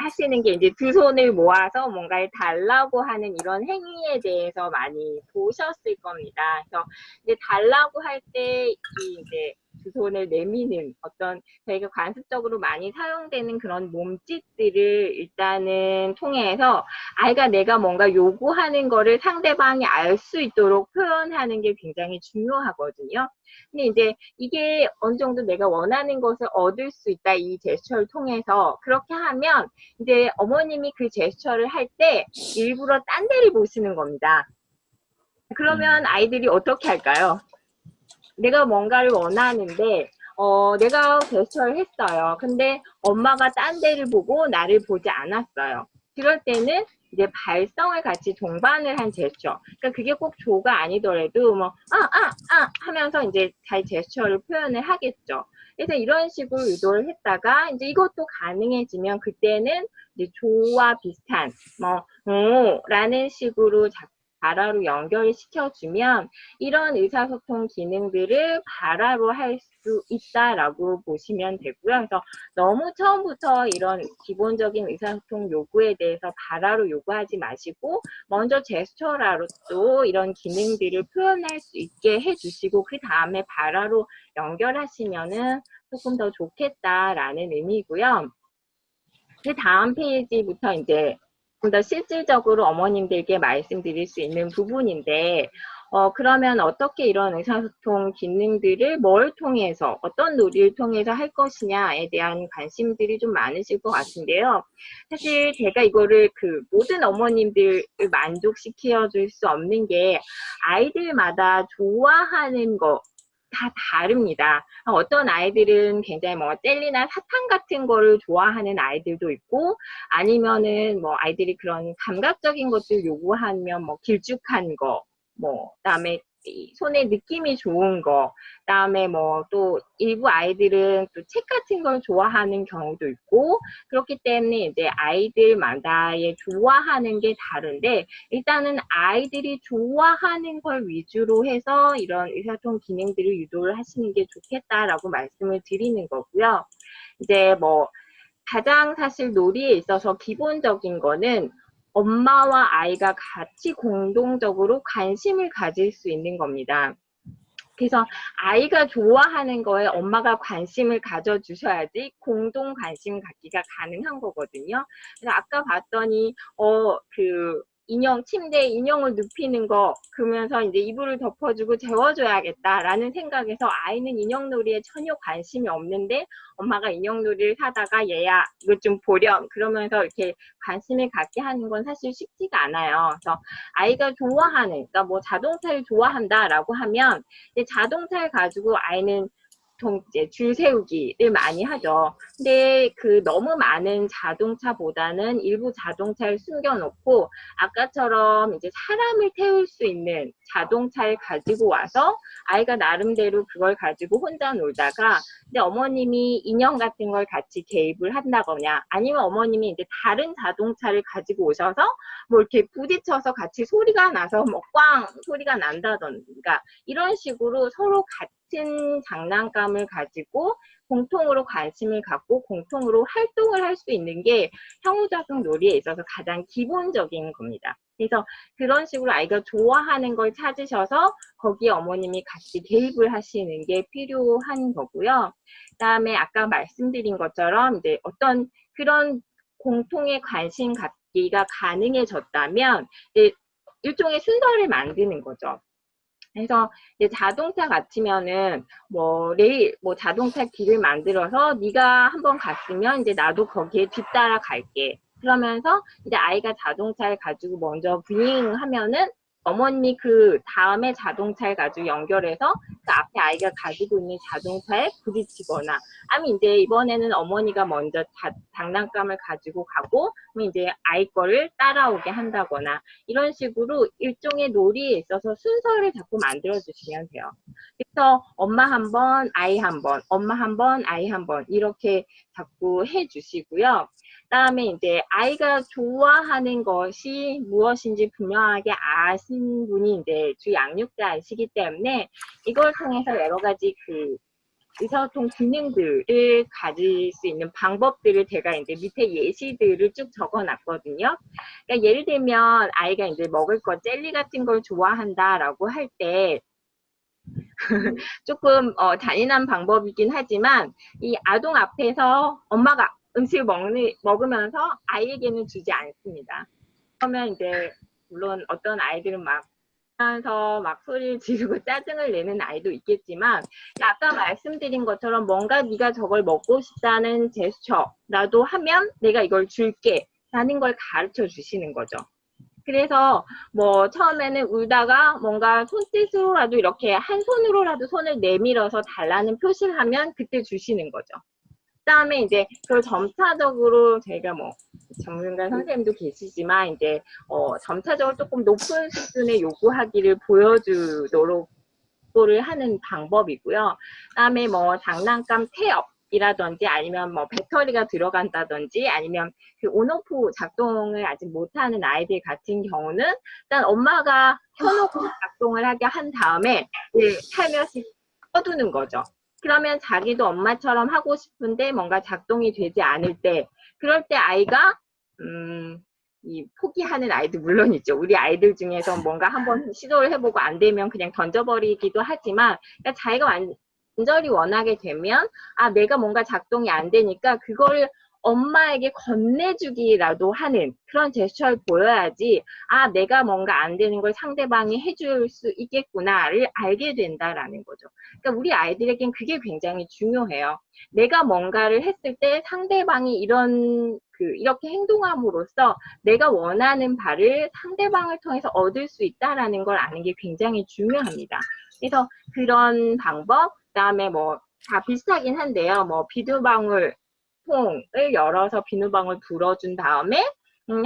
하시는 게 이제 두 손을 모아서 뭔가를 달라고 하는 이런 행위에 대해서 많이 보셨을 겁니다. 그래서 이제 달라고 할 때 이제 두 손을 내미는 어떤 저희가 관습적으로 많이 사용되는 그런 몸짓들을 일단은 통해서 아이가 내가 뭔가 요구하는 거를 상대방이 알 수 있도록 표현하는 게 굉장히 중요하거든요. 근데 이제 이게 어느 정도 내가 원하는 것을 얻을 수 있다, 이 제스처를 통해서. 그렇게 하면 이제 어머님이 그 제스처를 할 때 일부러 딴 데를 보시는 겁니다. 그러면 아이들이 어떻게 할까요? 내가 뭔가를 원하는데 내가 제스처를 했어요. 근데 엄마가 딴 데를 보고 나를 보지 않았어요. 그럴 때는 이제 발성을 같이 동반을 한 제스처. 그러니까 그게 꼭 조가 아니더라도 뭐 하면서 이제 잘 제스처를 표현을 하겠죠. 그래서 이런 식으로 유도를 했다가 이제 이것도 가능해지면 그때는 이제 조와 비슷한 뭐 라는 식으로 발화로 연결시켜주면 이런 의사소통 기능들을 발화로 할 수 있다라고 보시면 되고요. 그래서 너무 처음부터 이런 기본적인 의사소통 요구에 대해서 발화로 요구하지 마시고 먼저 제스처라로 또 이런 기능들을 표현할 수 있게 해주시고 그 다음에 발화로 연결하시면은 조금 더 좋겠다라는 의미고요. 그 다음 페이지부터 이제 좀 더 실질적으로 어머님들께 말씀드릴 수 있는 부분인데, 그러면 어떻게 이런 의사소통 기능들을 뭘 통해서, 어떤 놀이를 통해서 할 것이냐에 대한 관심들이 좀 많으실 것 같은데요. 사실 제가 이거를 모든 어머님들을 만족시켜 줄 수 없는 게 아이들마다 좋아하는 거 다 다릅니다. 어떤 아이들은 굉장히 뭐 젤리나 사탕 같은 거를 좋아하는 아이들도 있고 아니면은 뭐 아이들이 그런 감각적인 것들 요구하면 뭐 길쭉한 거, 뭐 그다음에 손에 느낌이 좋은 거, 그다음에 뭐 또 일부 아이들은 또 책 같은 걸 좋아하는 경우도 있고 그렇기 때문에 이제 아이들마다의 좋아하는 게 다른데 일단은 아이들이 좋아하는 걸 위주로 해서 이런 의사소통 기능들을 유도를 하시는 게 좋겠다라고 말씀을 드리는 거고요. 이제 뭐 가장 사실 놀이에 있어서 기본적인 거는 엄마와 아이가 같이 공동적으로 관심을 가질 수 있는 겁니다. 그래서 아이가 좋아하는 거에 엄마가 관심을 가져주셔야지 공동 관심 갖기가 가능한 거거든요. 그래서 아까 봤더니, 인형, 침대에 인형을 눕히는 거, 그러면서 이제 이불을 덮어주고 재워줘야겠다라는 생각에서 아이는 인형놀이에 전혀 관심이 없는데 엄마가 인형놀이를 사다가 얘야, 이거 좀 보렴. 그러면서 이렇게 관심을 갖게 하는 건 사실 쉽지가 않아요. 그래서 아이가 좋아하는, 그러니까 뭐 자동차를 좋아한다라고 하면 이제 자동차를 가지고 아이는 이제 줄 세우기를 많이 하죠. 근데 그 너무 많은 자동차보다는 일부 자동차를 숨겨놓고 아까처럼 이제 사람을 태울 수 있는 자동차를 가지고 와서 아이가 나름대로 그걸 가지고 혼자 놀다가 근데 어머님이 인형 같은 걸 같이 개입을 한다거나 아니면 어머님이 이제 다른 자동차를 가지고 오셔서 뭐 이렇게 부딪혀서 같이 소리가 나서 뭐 꽝 소리가 난다던가 이런 식으로 서로 같은 장난감을 가지고 공통으로 관심을 갖고 공통으로 활동을 할 수 있는 게 상호작용 놀이에 있어서 가장 기본적인 겁니다. 그래서 그런 식으로 아이가 좋아하는 걸 찾으셔서 거기에 어머님이 같이 개입을 하시는 게 필요한 거고요. 그다음에 아까 말씀드린 것처럼 이제 어떤 그런 공통의 관심 갖기가 가능해졌다면 이제 일종의 순서를 만드는 거죠. 그래서 이제 자동차 같으면은 뭐 레일 뭐 자동차 길을 만들어서 네가 한번 갔으면 이제 나도 거기에 뒤따라 갈게. 그러면서 이제 아이가 자동차를 가지고 먼저 브링하면은 어머님이 그 다음에 자동차를 가지고 연결해서 그 앞에 아이가 가지고 있는 자동차에 부딪히거나 아니면 이제 이번에는 어머니가 먼저 장난감을 가지고 가고 그럼 이제 아이 거를 따라오게 한다거나 이런 식으로 일종의 놀이에 있어서 순서를 자꾸 만들어 주시면 돼요. 그래서 엄마 한 번, 아이 한 번, 엄마 한 번, 아이 한 번 이렇게 자꾸 해 주시고요. 그다음에 이제 아이가 좋아하는 것이 무엇인지 분명하게 아신 분이 이제 주 양육자이시기 때문에 이걸 통해서 여러 가지 그 의사소통 기능들을 가질 수 있는 방법들을 제가 이제 밑에 예시들을 쭉 적어놨거든요. 그러니까 예를 들면 아이가 이제 먹을 거 젤리 같은 걸 좋아한다라고 할 때 조금 잔인한 방법이긴 하지만 이 아동 앞에서 엄마가 음식을 먹으면서 아이에게는 주지 않습니다. 그러면 이제 물론 어떤 아이들은 막 하면서 막 소리를 지르고 짜증을 내는 아이도 있겠지만 아까 말씀드린 것처럼 뭔가 네가 저걸 먹고 싶다는 제스처라도 하면 내가 이걸 줄게 라는 걸 가르쳐 주시는 거죠. 그래서 뭐 처음에는 울다가 뭔가 손짓으로라도 이렇게 한 손으로라도 손을 내밀어서 달라는 표시를 하면 그때 주시는 거죠. 그다음에 이제 그걸 점차적으로 저희가 뭐 전문가 선생님도 계시지만 이제 점차적으로 조금 높은 수준의 요구하기를 보여주도록 를 하는 방법이고요. 그다음에 뭐 장난감 태엽이라든지 아니면 뭐 배터리가 들어간다든지 아니면 그 온오프 작동을 아직 못하는 아이들 같은 경우는 일단 엄마가 켜놓고 작동을 하게 한 다음에 살며시 꺼두는 거죠. 그러면 자기도 엄마처럼 하고 싶은데 뭔가 작동이 되지 않을 때 그럴 때 아이가 이 포기하는 아이도 물론 있죠. 우리 아이들 중에서 뭔가 한번 시도를 해보고 안 되면 그냥 던져버리기도 하지만 그러니까 자기가 완전히 원하게 되면 내가 뭔가 작동이 안 되니까 그거를 엄마에게 건네주기라도 하는 그런 제스처를 보여야지 내가 뭔가 안 되는 걸 상대방이 해줄 수 있겠구나를 알게 된다라는 거죠. 그러니까 우리 아이들에겐 그게 굉장히 중요해요. 내가 뭔가를 했을 때 상대방이 이렇게 행동함으로써 내가 원하는 바를 상대방을 통해서 얻을 수 있다라는 걸 아는 게 굉장히 중요합니다. 그래서 그런 방법, 그다음에 뭐 다 비슷하긴 한데요. 뭐 비누방울 통을 열어서 비누방울 불어준 다음에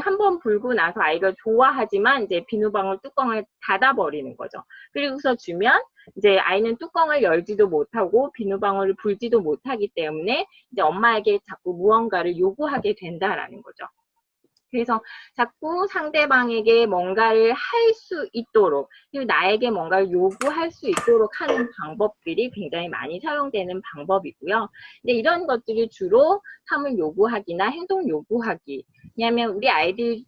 한번 불고 나서 아이가 좋아하지만 이제 비누방울 뚜껑을 닫아버리는 거죠. 그리고서 주면 이제 아이는 뚜껑을 열지도 못하고 비누방울을 불지도 못하기 때문에 이제 엄마에게 자꾸 무언가를 요구하게 된다라는 거죠. 그래서 자꾸 상대방에게 뭔가를 할 수 있도록 그리고 나에게 뭔가를 요구할 수 있도록 하는 방법들이 굉장히 많이 사용되는 방법이고요. 근데 이런 것들이 주로 사물 요구하기나 행동 요구하기 왜냐하면 우리 아이들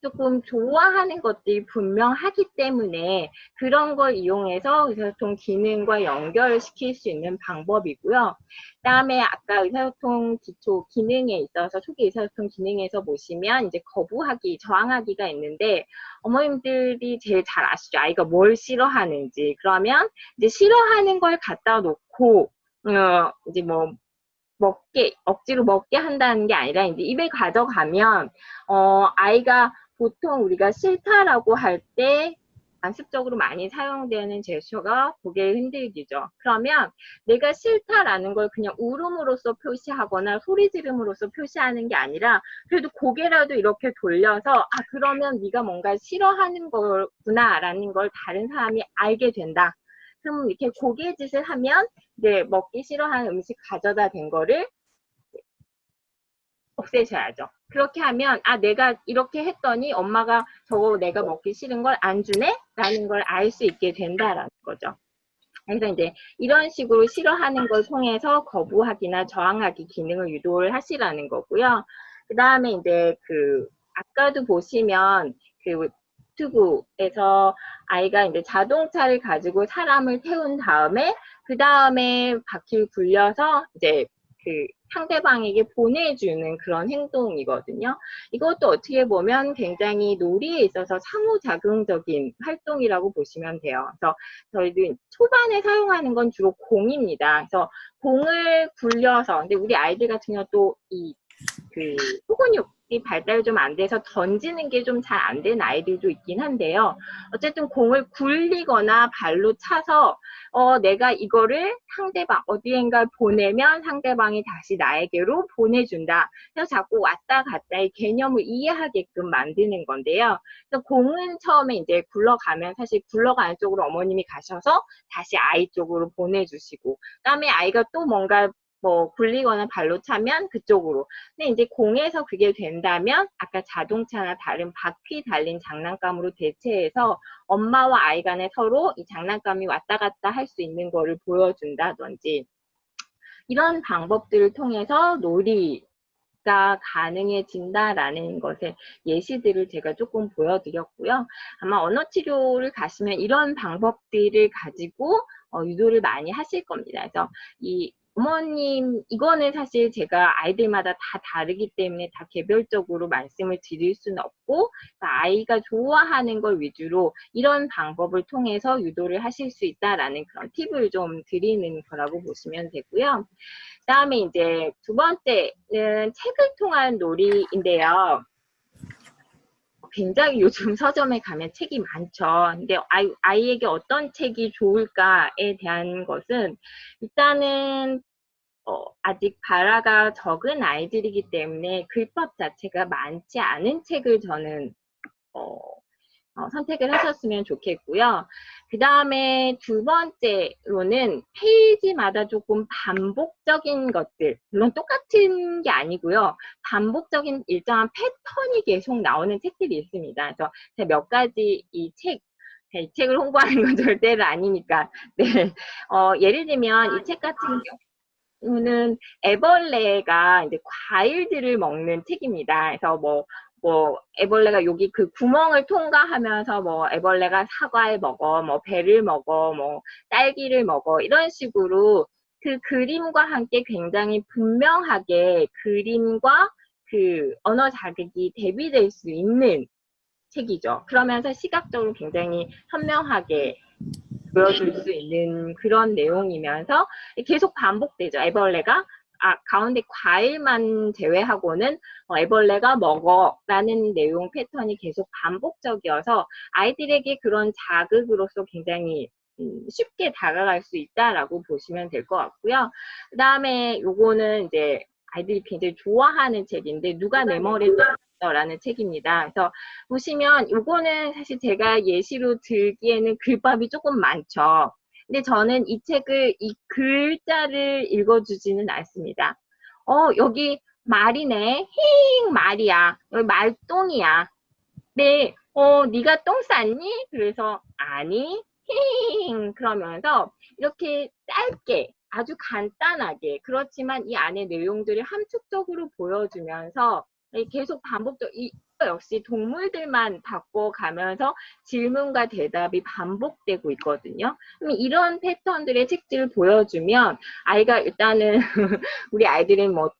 조금 좋아하는 것들이 분명하기 때문에 그런 걸 이용해서 의사소통 기능과 연결시킬 수 있는 방법이고요. 그다음에 아까 의사소통 기초 기능에 있어서 초기 의사소통 기능에서 보시면 이제 거부하기, 저항하기가 있는데 어머님들이 제일 잘 아시죠? 아이가 뭘 싫어하는지. 그러면 이제 싫어하는 걸 갖다 놓고 이제 뭐 억지로 먹게 한다는 게 아니라 이제 입에 가져가면 아이가 보통 우리가 싫다라고 할 때 관습적으로 많이 사용되는 제스처가 고개 흔들기죠. 그러면 내가 싫다라는 걸 그냥 울음으로써 표시하거나 소리 지름으로써 표시하는 게 아니라 그래도 고개라도 이렇게 돌려서 아 그러면 네가 뭔가 싫어하는 거구나라는 걸 다른 사람이 알게 된다. 그럼 이렇게 고개짓을 하면 이제 먹기 싫어하는 음식 가져다 댄 거를 없애셔야죠. 그렇게 하면 아 내가 이렇게 했더니 엄마가 저거 내가 먹기 싫은 걸 안 주네? 라는 걸 알 수 있게 된다라는 거죠. 그래서 이제 이런 식으로 싫어하는 걸 통해서 거부하기나 저항하기 기능을 유도를 하시라는 거고요. 그 다음에 이제 아까도 보시면 유튜브에서 아이가 이제 자동차를 가지고 사람을 태운 다음에 그 다음에 바퀴를 굴려서 이제 상대방에게 보내주는 그런 행동이거든요. 이것도 어떻게 보면 굉장히 놀이에 있어서 상호작용적인 활동이라고 보시면 돼요. 그래서 저희도 초반에 사용하는 건 주로 공입니다. 그래서 공을 굴려서, 근데 우리 아이들 같은 경우 또 소근육이 발달이 좀 안 돼서 던지는 게 좀 잘 안 된 아이들도 있긴 한데요. 어쨌든 공을 굴리거나 발로 차서 내가 이거를 상대방 어디엔가 보내면 상대방이 다시 나에게로 보내준다. 그래서 자꾸 왔다 갔다의 개념을 이해하게끔 만드는 건데요. 그래서 공은 처음에 이제 굴러가면 사실 굴러가는 쪽으로 어머님이 가셔서 다시 아이 쪽으로 보내주시고 그다음에 아이가 또 뭔가 굴리거나 발로 차면 그쪽으로. 근데 이제 공에서 그게 된다면 아까 자동차나 다른 바퀴 달린 장난감으로 대체해서 엄마와 아이 간에 서로 이 장난감이 왔다 갔다 할 수 있는 거를 보여준다든지 이런 방법들을 통해서 놀이가 가능해진다라는 것의 예시들을 제가 조금 보여드렸고요. 아마 언어치료를 가시면 이런 방법들을 가지고 유도를 많이 하실 겁니다. 그래서 이 어머님, 이거는 사실 제가 아이들마다 다 다르기 때문에 다 개별적으로 말씀을 드릴 수는 없고, 아이가 좋아하는 걸 위주로 이런 방법을 통해서 유도를 하실 수 있다라는 그런 팁을 좀 드리는 거라고 보시면 되고요. 그 다음에 이제 두 번째는 책을 통한 놀이인데요. 굉장히 요즘 서점에 가면 책이 많죠. 근데 아이에게 어떤 책이 좋을까에 대한 것은 일단은 아직 발화가 적은 아이들이기 때문에 글법 자체가 많지 않은 책을 저는 선택을 하셨으면 좋겠고요. 그 다음에 두 번째로는 페이지마다 조금 반복적인 것들, 물론 똑같은 게 아니고요. 반복적인 일정한 패턴이 계속 나오는 책들이 있습니다. 그래서 제가 몇 가지 이 책을 홍보하는 건 절대로 아니니까. 네. 예를 들면 이 책 같은 경우는 애벌레가 이제 과일들을 먹는 책입니다. 그래서 애벌레가 여기 그 구멍을 통과하면서 애벌레가 사과를 먹어, 배를 먹어, 딸기를 먹어, 이런 식으로 그 그림과 함께 굉장히 분명하게 그림과 언어 자극이 대비될 수 있는 책이죠. 그러면서 시각적으로 굉장히 선명하게 보여줄 수 있는 그런 내용이면서 계속 반복되죠. 애벌레가 가운데 과일만 제외하고는 애벌레가 먹어라는 내용 패턴이 계속 반복적이어서 아이들에게 그런 자극으로서 굉장히 쉽게 다가갈 수 있다라고 보시면 될 것 같고요. 그 다음에 요거는 이제 아이들이 굉장히 좋아하는 책인데 누가 내 머리를 라는 책입니다. 그래서 보시면 요거는 사실 제가 예시로 들기에는 글밥이 조금 많죠. 근데 저는 이 책을 이 글자를 읽어주지는 않습니다. 여기 말이네. 힝 말이야. 여기 말똥이야. 네, 네가 똥 쌌니? 그래서 아니, 힝 그러면서 이렇게 짧게 아주 간단하게 그렇지만 이 안에 내용들을 함축적으로 보여주면서 계속 이 역시 동물들만 바꿔가면서 질문과 대답이 반복되고 있거든요. 그럼 이런 패턴들의 책들을 보여주면 아이가 일단은 우리 아이들은 뭐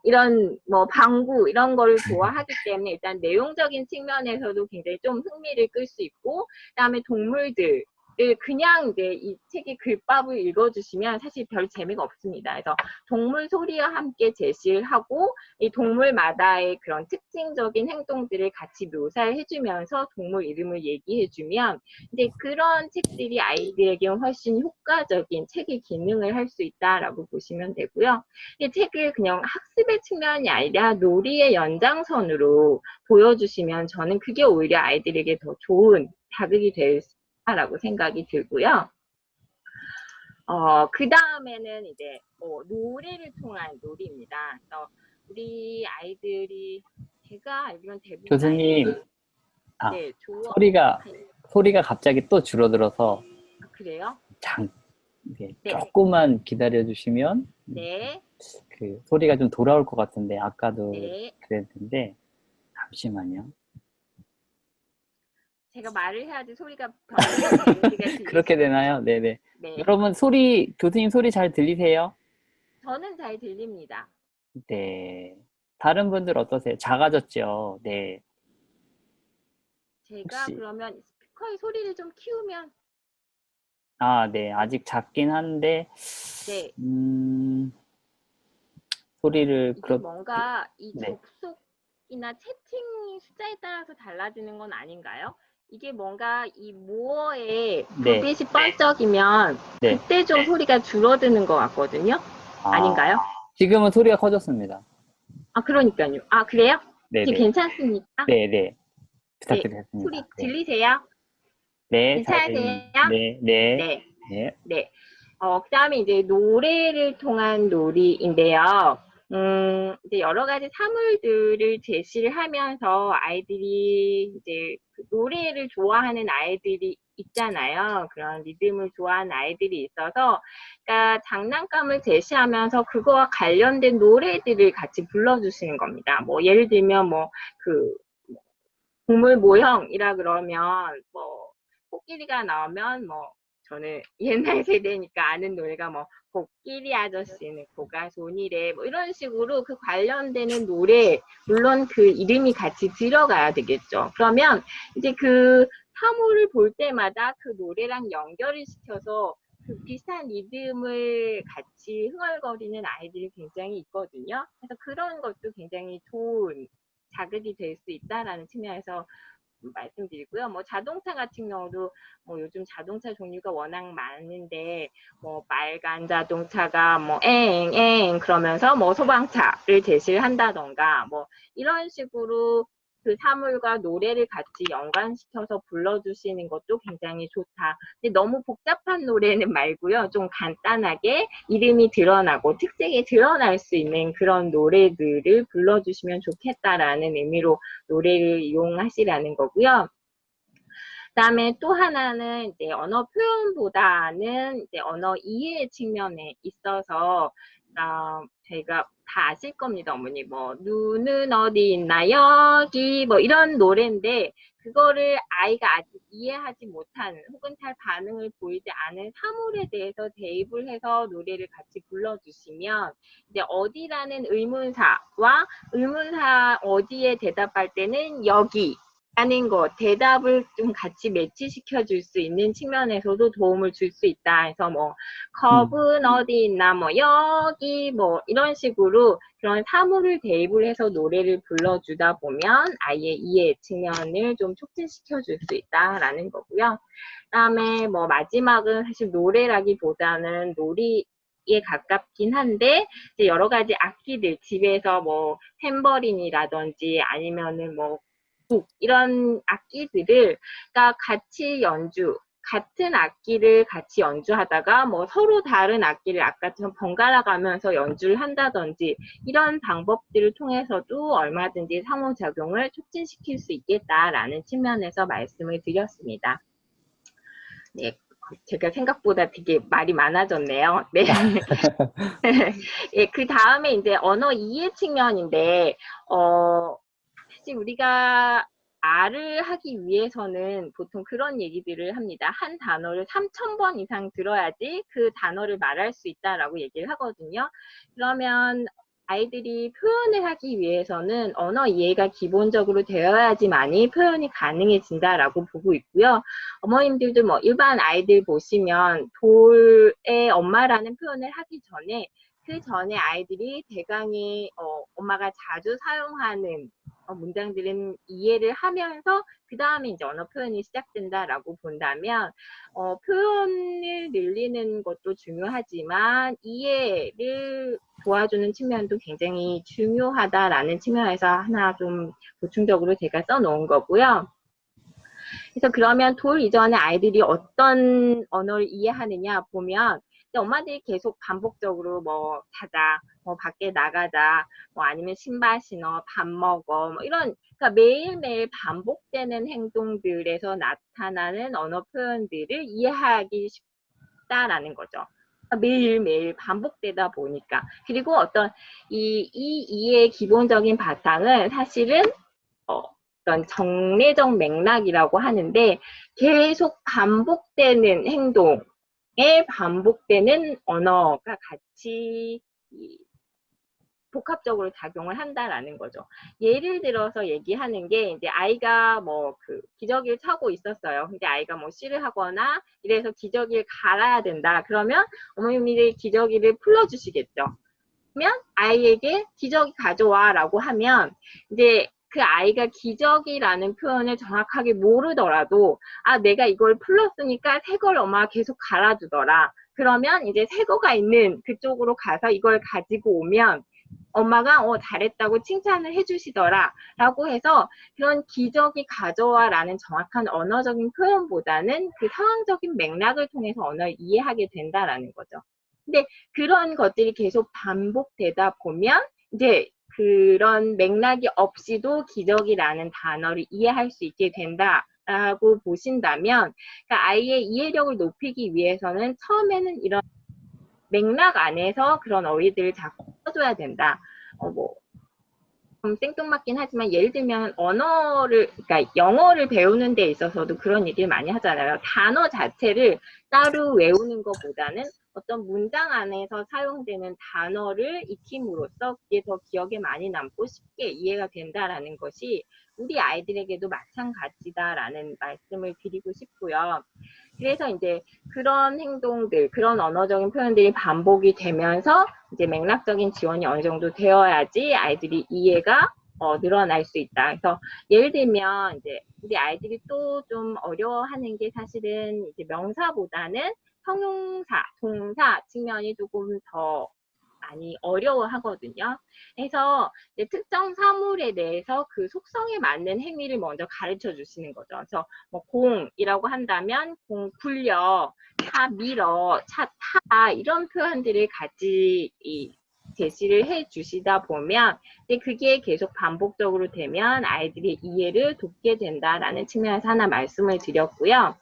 이런 뭐 방구 이런 거를 좋아하기 때문에 일단 내용적인 측면에서도 굉장히 좀 흥미를 끌 수 있고, 그다음에 동물들 그냥 이제 이 책의 글밥을 읽어주시면 사실 별 재미가 없습니다. 그래서 동물 소리와 함께 제시를 하고 이 동물마다의 그런 특징적인 행동들을 같이 묘사를 해주면서 동물 이름을 얘기해주면 이제 그런 책들이 아이들에게 훨씬 효과적인 책의 기능을 할 수 있다라고 보시면 되고요. 이 책을 그냥 학습의 측면이 아니라 놀이의 연장선으로 보여주시면 저는 그게 오히려 아이들에게 더 좋은 자극이 될 라고 생각이 들고요. 그 다음에는 이제 노래를 통한 놀이입니다. 그래서 우리 아이들이 제가 알기로는 대부분 교수님, 아이들이 네, 소리가 갑자기 또 줄어들어서 그래요? 네, 네. 조금만 기다려 주시면 네. 그 소리가 좀 돌아올 것 같은데 아까도 네. 그랬는데 잠시만요. 제가 말을 해야지 소리가 변동되는지가 그렇게 되나요? 네네. 네. 여러분 교수님 소리 잘 들리세요? 저는 잘 들립니다. 네. 다른 분들 어떠세요? 작아졌죠? 네. 제가 혹시 그러면 스피커의 소리를 좀 키우면 네. 아직 작긴 한데 네. 소리를 이게 뭔가 이 네. 접속이나 채팅 숫자에 따라서 달라지는 건 아닌가요? 이게 뭔가 이 모어에 불빛이 번쩍이면 네. 그때 좀 소리가 줄어드는 것 같거든요. 아닌가요? 지금은 소리가 커졌습니다. 그러니까요. 그래요? 네네. 이게 괜찮습니까? 네네. 네. 부탁드리겠습니다. 소리 들리세요? 네, 잘 괜찮으세요? 네, 네, 네. 네. 네. 그다음에 이제 노래를 통한 놀이인데요. 이제 여러 가지 사물들을 제시를 하면서 아이들이 이제 그 노래를 좋아하는 아이들이 있잖아요. 그런 리듬을 좋아하는 아이들이 있어서, 그러니까 장난감을 제시하면서 그거와 관련된 노래들을 같이 불러주시는 겁니다. 뭐 예를 들면 그 동물 모형이라 그러면 코끼리가 나오면 저는 옛날 세대니까 아는 노래가 코끼리 아저씨는 코가 손이래 이런 식으로 그 관련되는 노래, 물론 그 이름이 같이 들어가야 되겠죠. 그러면 이제 그 사물을 볼 때마다 그 노래랑 연결을 시켜서 그 비슷한 리듬을 같이 흥얼거리는 아이들이 굉장히 있거든요. 그래서 그런 것도 굉장히 좋은 자극이 될 수 있다라는 측면에서 말씀드리고요. 자동차 같은 경우도 요즘 자동차 종류가 워낙 많은데 빨간 자동차가 엥 그러면서 소방차를 제시를 한다던가 이런 식으로 그 사물과 노래를 같이 연관시켜서 불러주시는 것도 굉장히 좋다. 근데 너무 복잡한 노래는 말고요. 좀 간단하게 이름이 드러나고 특색이 드러날 수 있는 그런 노래들을 불러주시면 좋겠다라는 의미로 노래를 이용하시라는 거고요. 그다음에 또 하나는 이제 언어 표현보다는 이제 언어 이해 측면에 있어서 저희가 다 아실 겁니다, 어머니. 눈은 어디 있나 여기 이런 노래인데 그거를 아이가 아직 이해하지 못하는 혹은 잘 반응을 보이지 않은 사물에 대해서 대입을 해서 노래를 같이 불러주시면 이제 어디라는 의문사와 의문사 어디에 대답할 때는 여기 하는 것, 대답을 좀 같이 매치시켜 줄 수 있는 측면에서도 도움을 줄 수 있다. 해서 겁은 어디 있나, 여기, 이런 식으로 그런 사물을 대입을 해서 노래를 불러주다 보면 아이의 이해 측면을 좀 촉진시켜 줄 수 있다라는 거고요. 그다음에 마지막은 사실 노래라기보다는 놀이에 가깝긴 한데 이제 여러 가지 악기들 집에서 탬버린이라든지 아니면은 이런 악기들을 그러니까 같은 악기를 같이 연주하다가 서로 다른 악기를 아까처럼 번갈아 가면서 연주를 한다든지 이런 방법들을 통해서도 얼마든지 상호작용을 촉진시킬 수 있겠다라는 측면에서 말씀을 드렸습니다. 네, 제가 생각보다 되게 말이 많아졌네요. 네. 예, 그 다음에 이제 언어 이해 측면인데, 사실 우리가 말을 하기 위해서는 보통 그런 얘기들을 합니다. 한 단어를 3,000번 이상 들어야지 그 단어를 말할 수 있다라고 얘기를 하거든요. 그러면 아이들이 표현을 하기 위해서는 언어 이해가 기본적으로 되어야지만이 표현이 가능해진다라고 보고 있고요. 어머님들도 뭐 일반 아이들 보시면 돌의 엄마라는 표현을 하기 전에 그 전에 아이들이 대강의 엄마가 자주 사용하는 문장들은 이해를 하면서 그 다음에 이제 언어 표현이 시작된다라고 본다면 표현을 늘리는 것도 중요하지만 이해를 도와주는 측면도 굉장히 중요하다라는 측면에서 하나 좀 보충적으로 제가 써놓은 거고요. 그래서 그러면 돌 이전에 아이들이 어떤 언어를 이해하느냐 보면 엄마들이 계속 반복적으로 뭐 자자, 뭐 밖에 나가자, 뭐 아니면 신발 신어, 밥 먹어, 뭐 이런 그러니까 매일매일 반복되는 행동들에서 나타나는 언어 표현들을 이해하기 쉽다라는 거죠. 매일매일 반복되다 보니까 그리고 어떤 이 이해의 기본적인 바탕은 사실은 어떤 정례적 맥락이라고 하는데 계속 반복되는 행동에 반복되는 언어가 같이 복합적으로 작용을 한다라는 거죠. 예를 들어서 얘기하는 게 이제 아이가 뭐 그 기저귀를 차고 있었어요. 근데 아이가 뭐 씨를 하거나 이래서 기저귀를 갈아야 된다. 그러면 어머님이 기저귀를 풀어주시겠죠. 그러면 아이에게 기저귀 가져와라고 하면 이제 그 아이가 기저귀라는 표현을 정확하게 모르더라도 아 내가 이걸 풀었으니까 새 걸 엄마가 계속 갈아주더라. 그러면 이제 새 거가 있는 그쪽으로 가서 이걸 가지고 오면 엄마가 잘했다고 칭찬을 해주시더라 라고 해서 그런 기저귀 가져와라는 정확한 언어적인 표현보다는 그 상황적인 맥락을 통해서 언어를 이해하게 된다라는 거죠. 근데 그런 것들이 계속 반복되다 보면 이제 그런 맥락이 없이도 기저귀라는 단어를 이해할 수 있게 된다라고 보신다면 그러니까 아이의 이해력을 높이기 위해서는 처음에는 이런 맥락 안에서 그런 어휘들을 자꾸 써줘야 된다. 뭐 좀 생뚱맞긴 하지만 예를 들면 그러니까 영어를 배우는 데 있어서도 그런 얘기를 많이 하잖아요. 단어 자체를 따로 외우는 것보다는 어떤 문장 안에서 사용되는 단어를 익힘으로써 그게 더 기억에 많이 남고 쉽게 이해가 된다라는 것이 우리 아이들에게도 마찬가지다라는 말씀을 드리고 싶고요. 그래서 이제 그런 행동들, 그런 언어적인 표현들이 반복이 되면서 이제 맥락적인 지원이 어느 정도 되어야지 아이들이 이해가 늘어날 수 있다. 그래서 예를 들면 이제 우리 아이들이 또 좀 어려워하는 게 사실은 이제 명사보다는 형용사, 동사 측면이 조금 더 많이 어려워하거든요. 그래서 이제 특정 사물에 대해서 그 속성에 맞는 행위를 먼저 가르쳐 주시는 거죠. 그래서 뭐 공이라고 한다면 공 굴려, 차 밀어, 차 타 이런 표현들을 같이 제시를 해 주시다 보면 근데 그게 계속 반복적으로 되면 아이들의 이해를 돕게 된다라는 측면에서 하나 말씀을 드렸고요.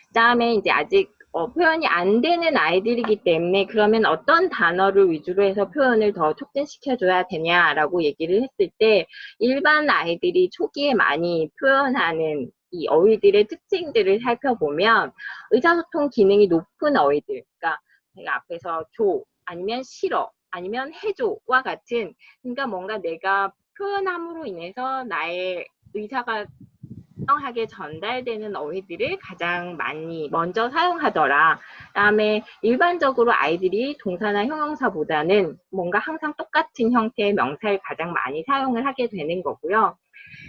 그다음에 이제 아직 표현이 안 되는 아이들이기 때문에 그러면 어떤 단어를 위주로 해서 표현을 더 촉진시켜줘야 되냐라고 얘기를 했을 때 일반 아이들이 초기에 많이 표현하는 이 어휘들의 특징들을 살펴보면 의사소통 기능이 높은 어휘들, 그러니까 내가 앞에서 줘, 아니면 싫어, 아니면 해줘와 같은 그러니까 뭔가 내가 표현함으로 인해서 나의 의사가 분명하게 전달되는 어휘들을 가장 많이 먼저 사용하더라. 그다음에 일반적으로 아이들이 동사나 형용사보다는 뭔가 항상 똑같은 형태의 명사를 가장 많이 사용을 하게 되는 거고요.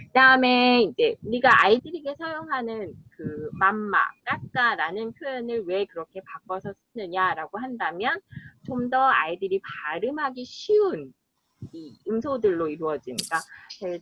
그다음에 이제 우리가 아이들에게 사용하는 그 맘마, 까까라는 표현을 왜 그렇게 바꿔서 쓰느냐라고 한다면 좀 더 아이들이 발음하기 쉬운 이 음소들로 이루어지니까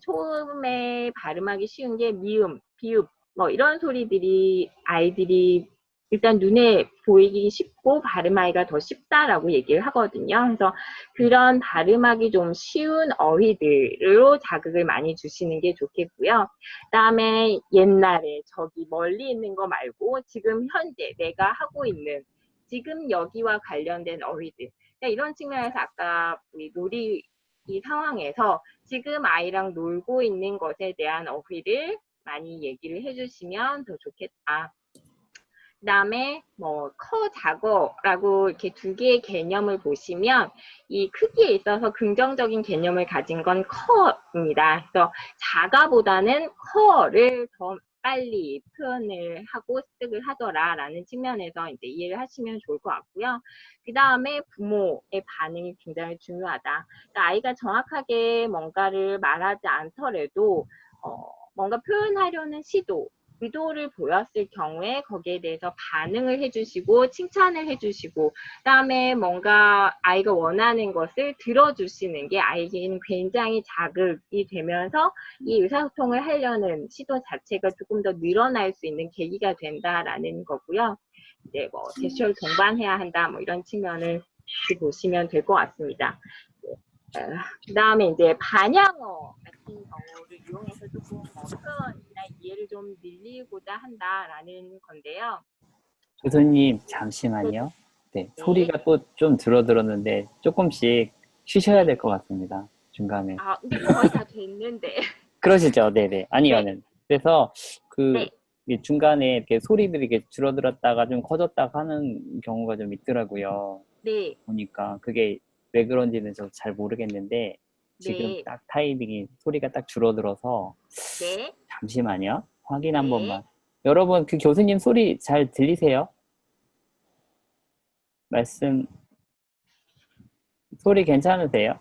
처음에 발음하기 쉬운 게 미음, 비읍 뭐 이런 소리들이 아이들이 일단 눈에 보이기 쉽고 발음하기가 더 쉽다라고 얘기를 하거든요. 그래서 그런 발음하기 좀 쉬운 어휘들로 자극을 많이 주시는 게 좋겠고요. 그다음에 옛날에 저기 멀리 있는 거 말고 지금 현재 내가 하고 있는 지금 여기와 관련된 어휘들 그러니까 이런 측면에서 아까 우리 놀이 이 상황에서 지금 아이랑 놀고 있는 것에 대한 어휘를 많이 얘기를 해주시면 더 좋겠다. 그 다음에 뭐 커, 작어라고 이렇게 두 개의 개념을 보시면 이 크기에 있어서 긍정적인 개념을 가진 건 커입니다. 그래서 작아보다는 커를 더 빨리 표현을 하고 습득을 하더라라는 측면에서 이제 이해를 하시면 좋을 것 같고요. 그 다음에 부모의 반응이 굉장히 중요하다. 그러니까 아이가 정확하게 뭔가를 말하지 않더라도 뭔가 표현하려는 시도, 의도를 보였을 경우에 거기에 대해서 반응을 해주시고 칭찬을 해주시고 그다음에 뭔가 아이가 원하는 것을 들어주시는 게 아이에게는 굉장히 자극이 되면서 이 의사소통을 하려는 시도 자체가 조금 더 늘어날 수 있는 계기가 된다라는 거고요. 이제 뭐 제스처를 동반해야 한다 뭐 이런 측면을 보시면 될 것 같습니다. 그 다음에 이제 반향어 같은 경우를 이용해서 조금 표현이나 이해를 좀 늘리고자 한다라는 건데요. 교수님, 잠시만요. 네, 소리가 또 좀 들었는데 조금씩 쉬셔야 될 것 같습니다. 중간에. 아, 근데 거의 다 됐는데. 그러시죠? 네네. 아니요. 네. 그래서 네. 이 중간에 이렇게 소리들이 이렇게 줄어들었다가 좀 커졌다가 하는 경우가 좀 있더라고요. 네. 보니까 그게 왜 그런지는 저 잘 모르겠는데 지금 네. 딱 타이밍이 소리가 딱 줄어들어서 네. 잠시만요. 확인 한 네. 번만. 여러분 그 교수님 소리 잘 들리세요? 말씀 소리 괜찮으세요?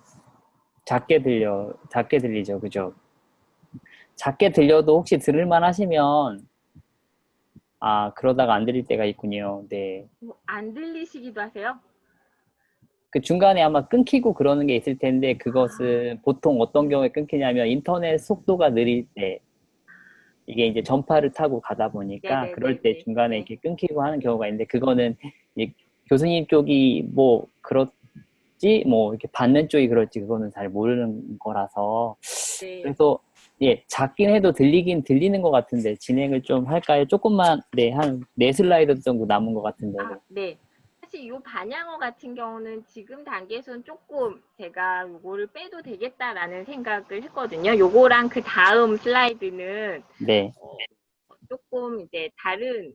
작게 들리죠, 그죠? 작게 들려도 혹시 들을만 하시면 그러다가 안 들릴 때가 있군요. 네. 안 들리시기도 하세요? 그 중간에 아마 끊기고 그러는 게 있을 텐데 아, 그것은 보통 어떤 경우에 끊기냐면 인터넷 속도가 느릴 때 이게 이제 전파를 타고 가다 보니까 그럴 때 네네네네. 중간에 네. 이렇게 끊기고 하는 경우가 있는데 그거는 이제 교수님 쪽이 뭐 그렇지 뭐 이렇게 받는 쪽이 그럴지 그거는 잘 모르는 거라서 네. 그래서 예 작긴 해도 들리긴 들리는 것 같은데 진행을 좀 할까요? 조금만 네 한 네 슬라이드 정도 남은 것 같은데 네. 네. 사실 이 반향어 같은 경우는 지금 단계에서는 조금 제가 요거를 빼도 되겠다라는 생각을 했거든요. 요거랑 그 다음 슬라이드는 네. 조금 이제 다른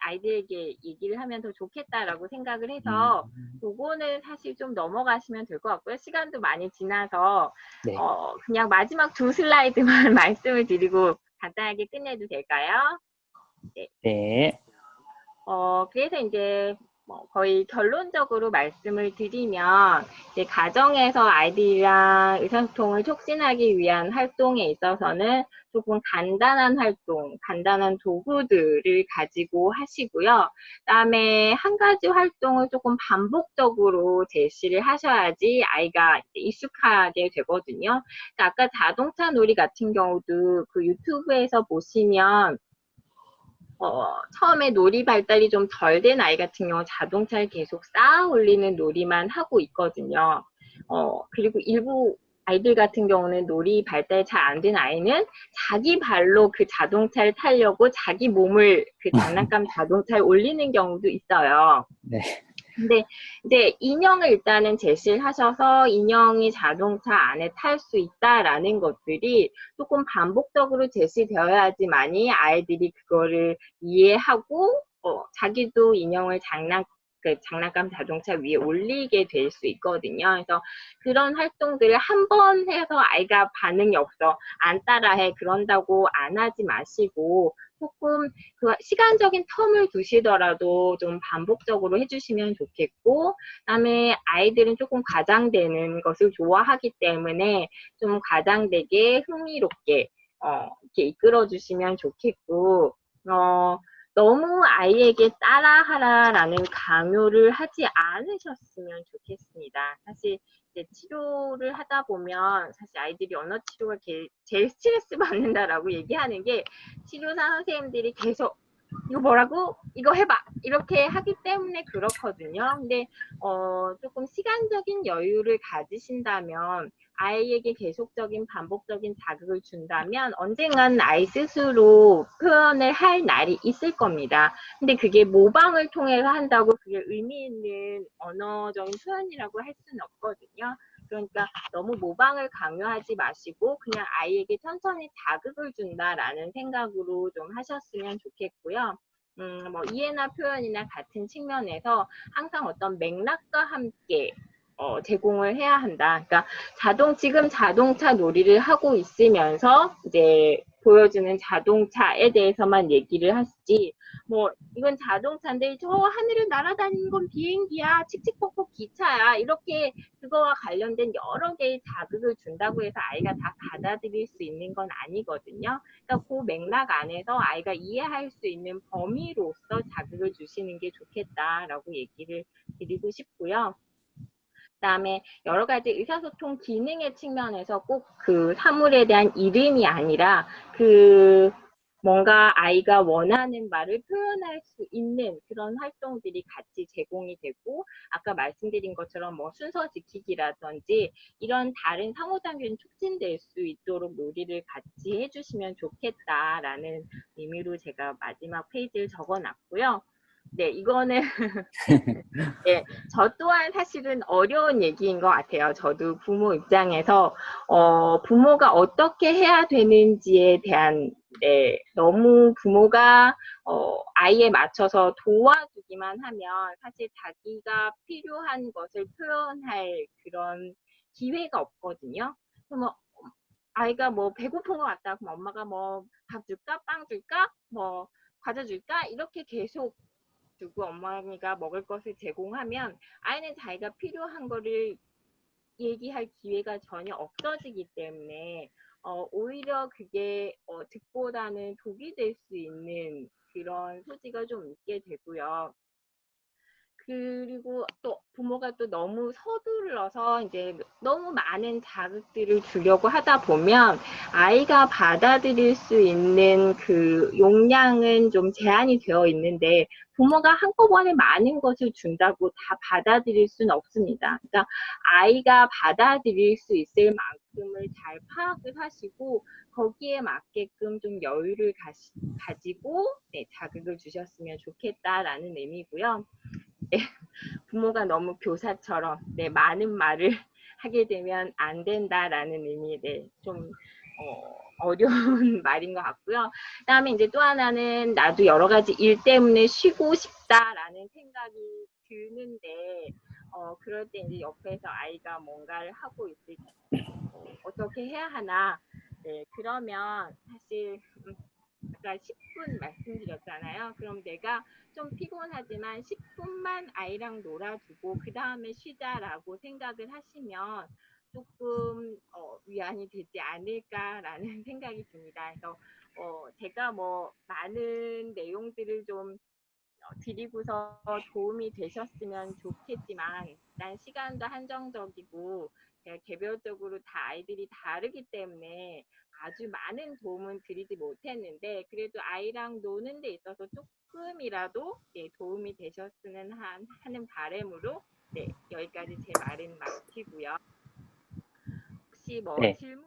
아이들에게 얘기를 하면 더 좋겠다라고 생각을 음, 해서 요거는 사실 좀 넘어가시면 될 것 같고요. 시간도 많이 지나서 네. 그냥 마지막 두 슬라이드만 말씀을 드리고 간단하게 끝내도 될까요? 네. 네. 그래서 이제 뭐 거의 결론적으로 말씀을 드리면 이제 가정에서 아이들이랑 의사소통을 촉진하기 위한 활동에 있어서는 조금 간단한 활동, 간단한 도구들을 가지고 하시고요. 그다음에 한 가지 활동을 조금 반복적으로 제시를 하셔야지 아이가 익숙하게 되거든요. 아까 자동차 놀이 같은 경우도 그 유튜브에서 보시면 처음에 놀이 발달이 좀 덜 된 아이 같은 경우 자동차를 계속 쌓아 올리는 놀이만 하고 있거든요. 그리고 일부 아이들 같은 경우는 놀이 발달 잘 안 된 아이는 자기 발로 그 자동차를 타려고 자기 몸을 그 장난감 자동차에 올리는 경우도 있어요. 네. 근데 이제 인형을 일단은 제시를 하셔서 인형이 자동차 안에 탈 수 있다라는 것들이 조금 반복적으로 제시되어야지만이 아이들이 그거를 이해하고 자기도 인형을 그 장난감 자동차 위에 올리게 될 수 있거든요. 그래서 그런 활동들을 한 번 해서 아이가 반응이 없어, 안 따라해, 그런다고 안 하지 마시고 조금 그 시간적인 텀을 두시더라도 좀 반복적으로 해주시면 좋겠고, 그다음에 아이들은 조금 과장되는 것을 좋아하기 때문에 좀 과장되게 흥미롭게 이렇게 이끌어 주시면 좋겠고, 너무 아이에게 따라하라라는 강요를 하지 않으셨으면 좋겠습니다. 사실 이제 치료를 하다 보면 사실 아이들이 언어 치료가 제일 스트레스 받는다라고 얘기하는 게 치료사 선생님들이 계속 이거 뭐라고? 이거 해봐! 이렇게 하기 때문에 그렇거든요. 근데, 조금 시간적인 여유를 가지신다면, 아이에게 계속적인 반복적인 자극을 준다면, 언젠간 아이 스스로 표현을 할 날이 있을 겁니다. 근데 그게 모방을 통해서 한다고 그게 의미 있는 언어적인 표현이라고 할 수는 없거든요. 그러니까 너무 모방을 강요하지 마시고 그냥 아이에게 천천히 자극을 준다라는 생각으로 좀 하셨으면 좋겠고요. 뭐 이해나 표현이나 같은 측면에서 항상 어떤 맥락과 함께 제공을 해야 한다. 그러니까 지금 자동차 놀이를 하고 있으면서 이제 보여주는 자동차에 대해서만 얘기를 하시지, 뭐 이건 자동차인데 저 하늘을 날아다니는 건 비행기야, 칙칙폭폭 기차야, 이렇게 그거와 관련된 여러 개의 자극을 준다고 해서 아이가 다 받아들일 수 있는 건 아니거든요. 그러니까 그 맥락 안에서 아이가 이해할 수 있는 범위로서 자극을 주시는 게 좋겠다라고 얘기를 드리고 싶고요. 그다음에 여러 가지 의사소통 기능의 측면에서 꼭 그 사물에 대한 이름이 아니라 그 뭔가 아이가 원하는 말을 표현할 수 있는 그런 활동들이 같이 제공이 되고, 아까 말씀드린 것처럼 뭐 순서 지키기라든지 이런 다른 상호작용이 촉진될 수 있도록 놀이를 같이 해주시면 좋겠다라는 의미로 제가 마지막 페이지를 적어놨고요. 네, 이거는 네, 저 또한 사실은 어려운 얘기인 것 같아요. 저도 부모 입장에서 부모가 어떻게 해야 되는지에 대한, 네, 너무 부모가 아이에 맞춰서 도와주기만 하면 사실 자기가 필요한 것을 표현할 그런 기회가 없거든요. 그럼 아이가 뭐 배고픈 것 같다. 그럼 엄마가 뭐 밥 줄까? 빵 줄까? 뭐 과자 줄까? 이렇게 계속 주고 어머니가 먹을 것을 제공하면 아이는 자기가 필요한 거를 얘기할 기회가 전혀 없어지기 때문에 오히려 그게 득보다는 독이 될 수 있는 그런 소지가 좀 있게 되고요. 그리고 또 부모가 또 너무 서둘러서 이제 너무 많은 자극들을 주려고 하다 보면 아이가 받아들일 수 있는 그 용량은 좀 제한이 되어 있는데, 부모가 한꺼번에 많은 것을 준다고 다 받아들일 수는 없습니다. 그러니까 아이가 받아들일 수 있을 만큼을 잘 파악을 하시고 거기에 맞게끔 좀 여유를 가지고 네, 자극을 주셨으면 좋겠다라는 의미고요. 네, 부모가 너무 교사처럼 네, 많은 말을 하게 되면 안 된다라는 의미의 네, 좀 어려운 말인 것 같고요. 그다음에 이제 또 하나는 나도 여러 가지 일 때문에 쉬고 싶다라는 생각이 드는데 그럴 때 이제 옆에서 아이가 뭔가를 하고 있을 때 어떻게 해야 하나. 네, 그러면 사실 아까 10분 말씀드렸잖아요. 그럼 내가 좀 피곤하지만 10분만 아이랑 놀아주고 그 다음에 쉬자라고 생각을 하시면 조금 위안이 되지 않을까라는 생각이 듭니다. 그래서 제가 뭐 많은 내용들을 좀 드리고서 도움이 되셨으면 좋겠지만 일단 시간도 한정적이고 제가 개별적으로 다 아이들이 다르기 때문에 아주 많은 도움은 드리지 못했는데, 그래도 아이랑 노는 데 있어서 조금이라도 네, 도움이 되셨으면 하는 바람으로 네, 여기까지 제 말은 마치고요. 혹시 뭐 네. 질문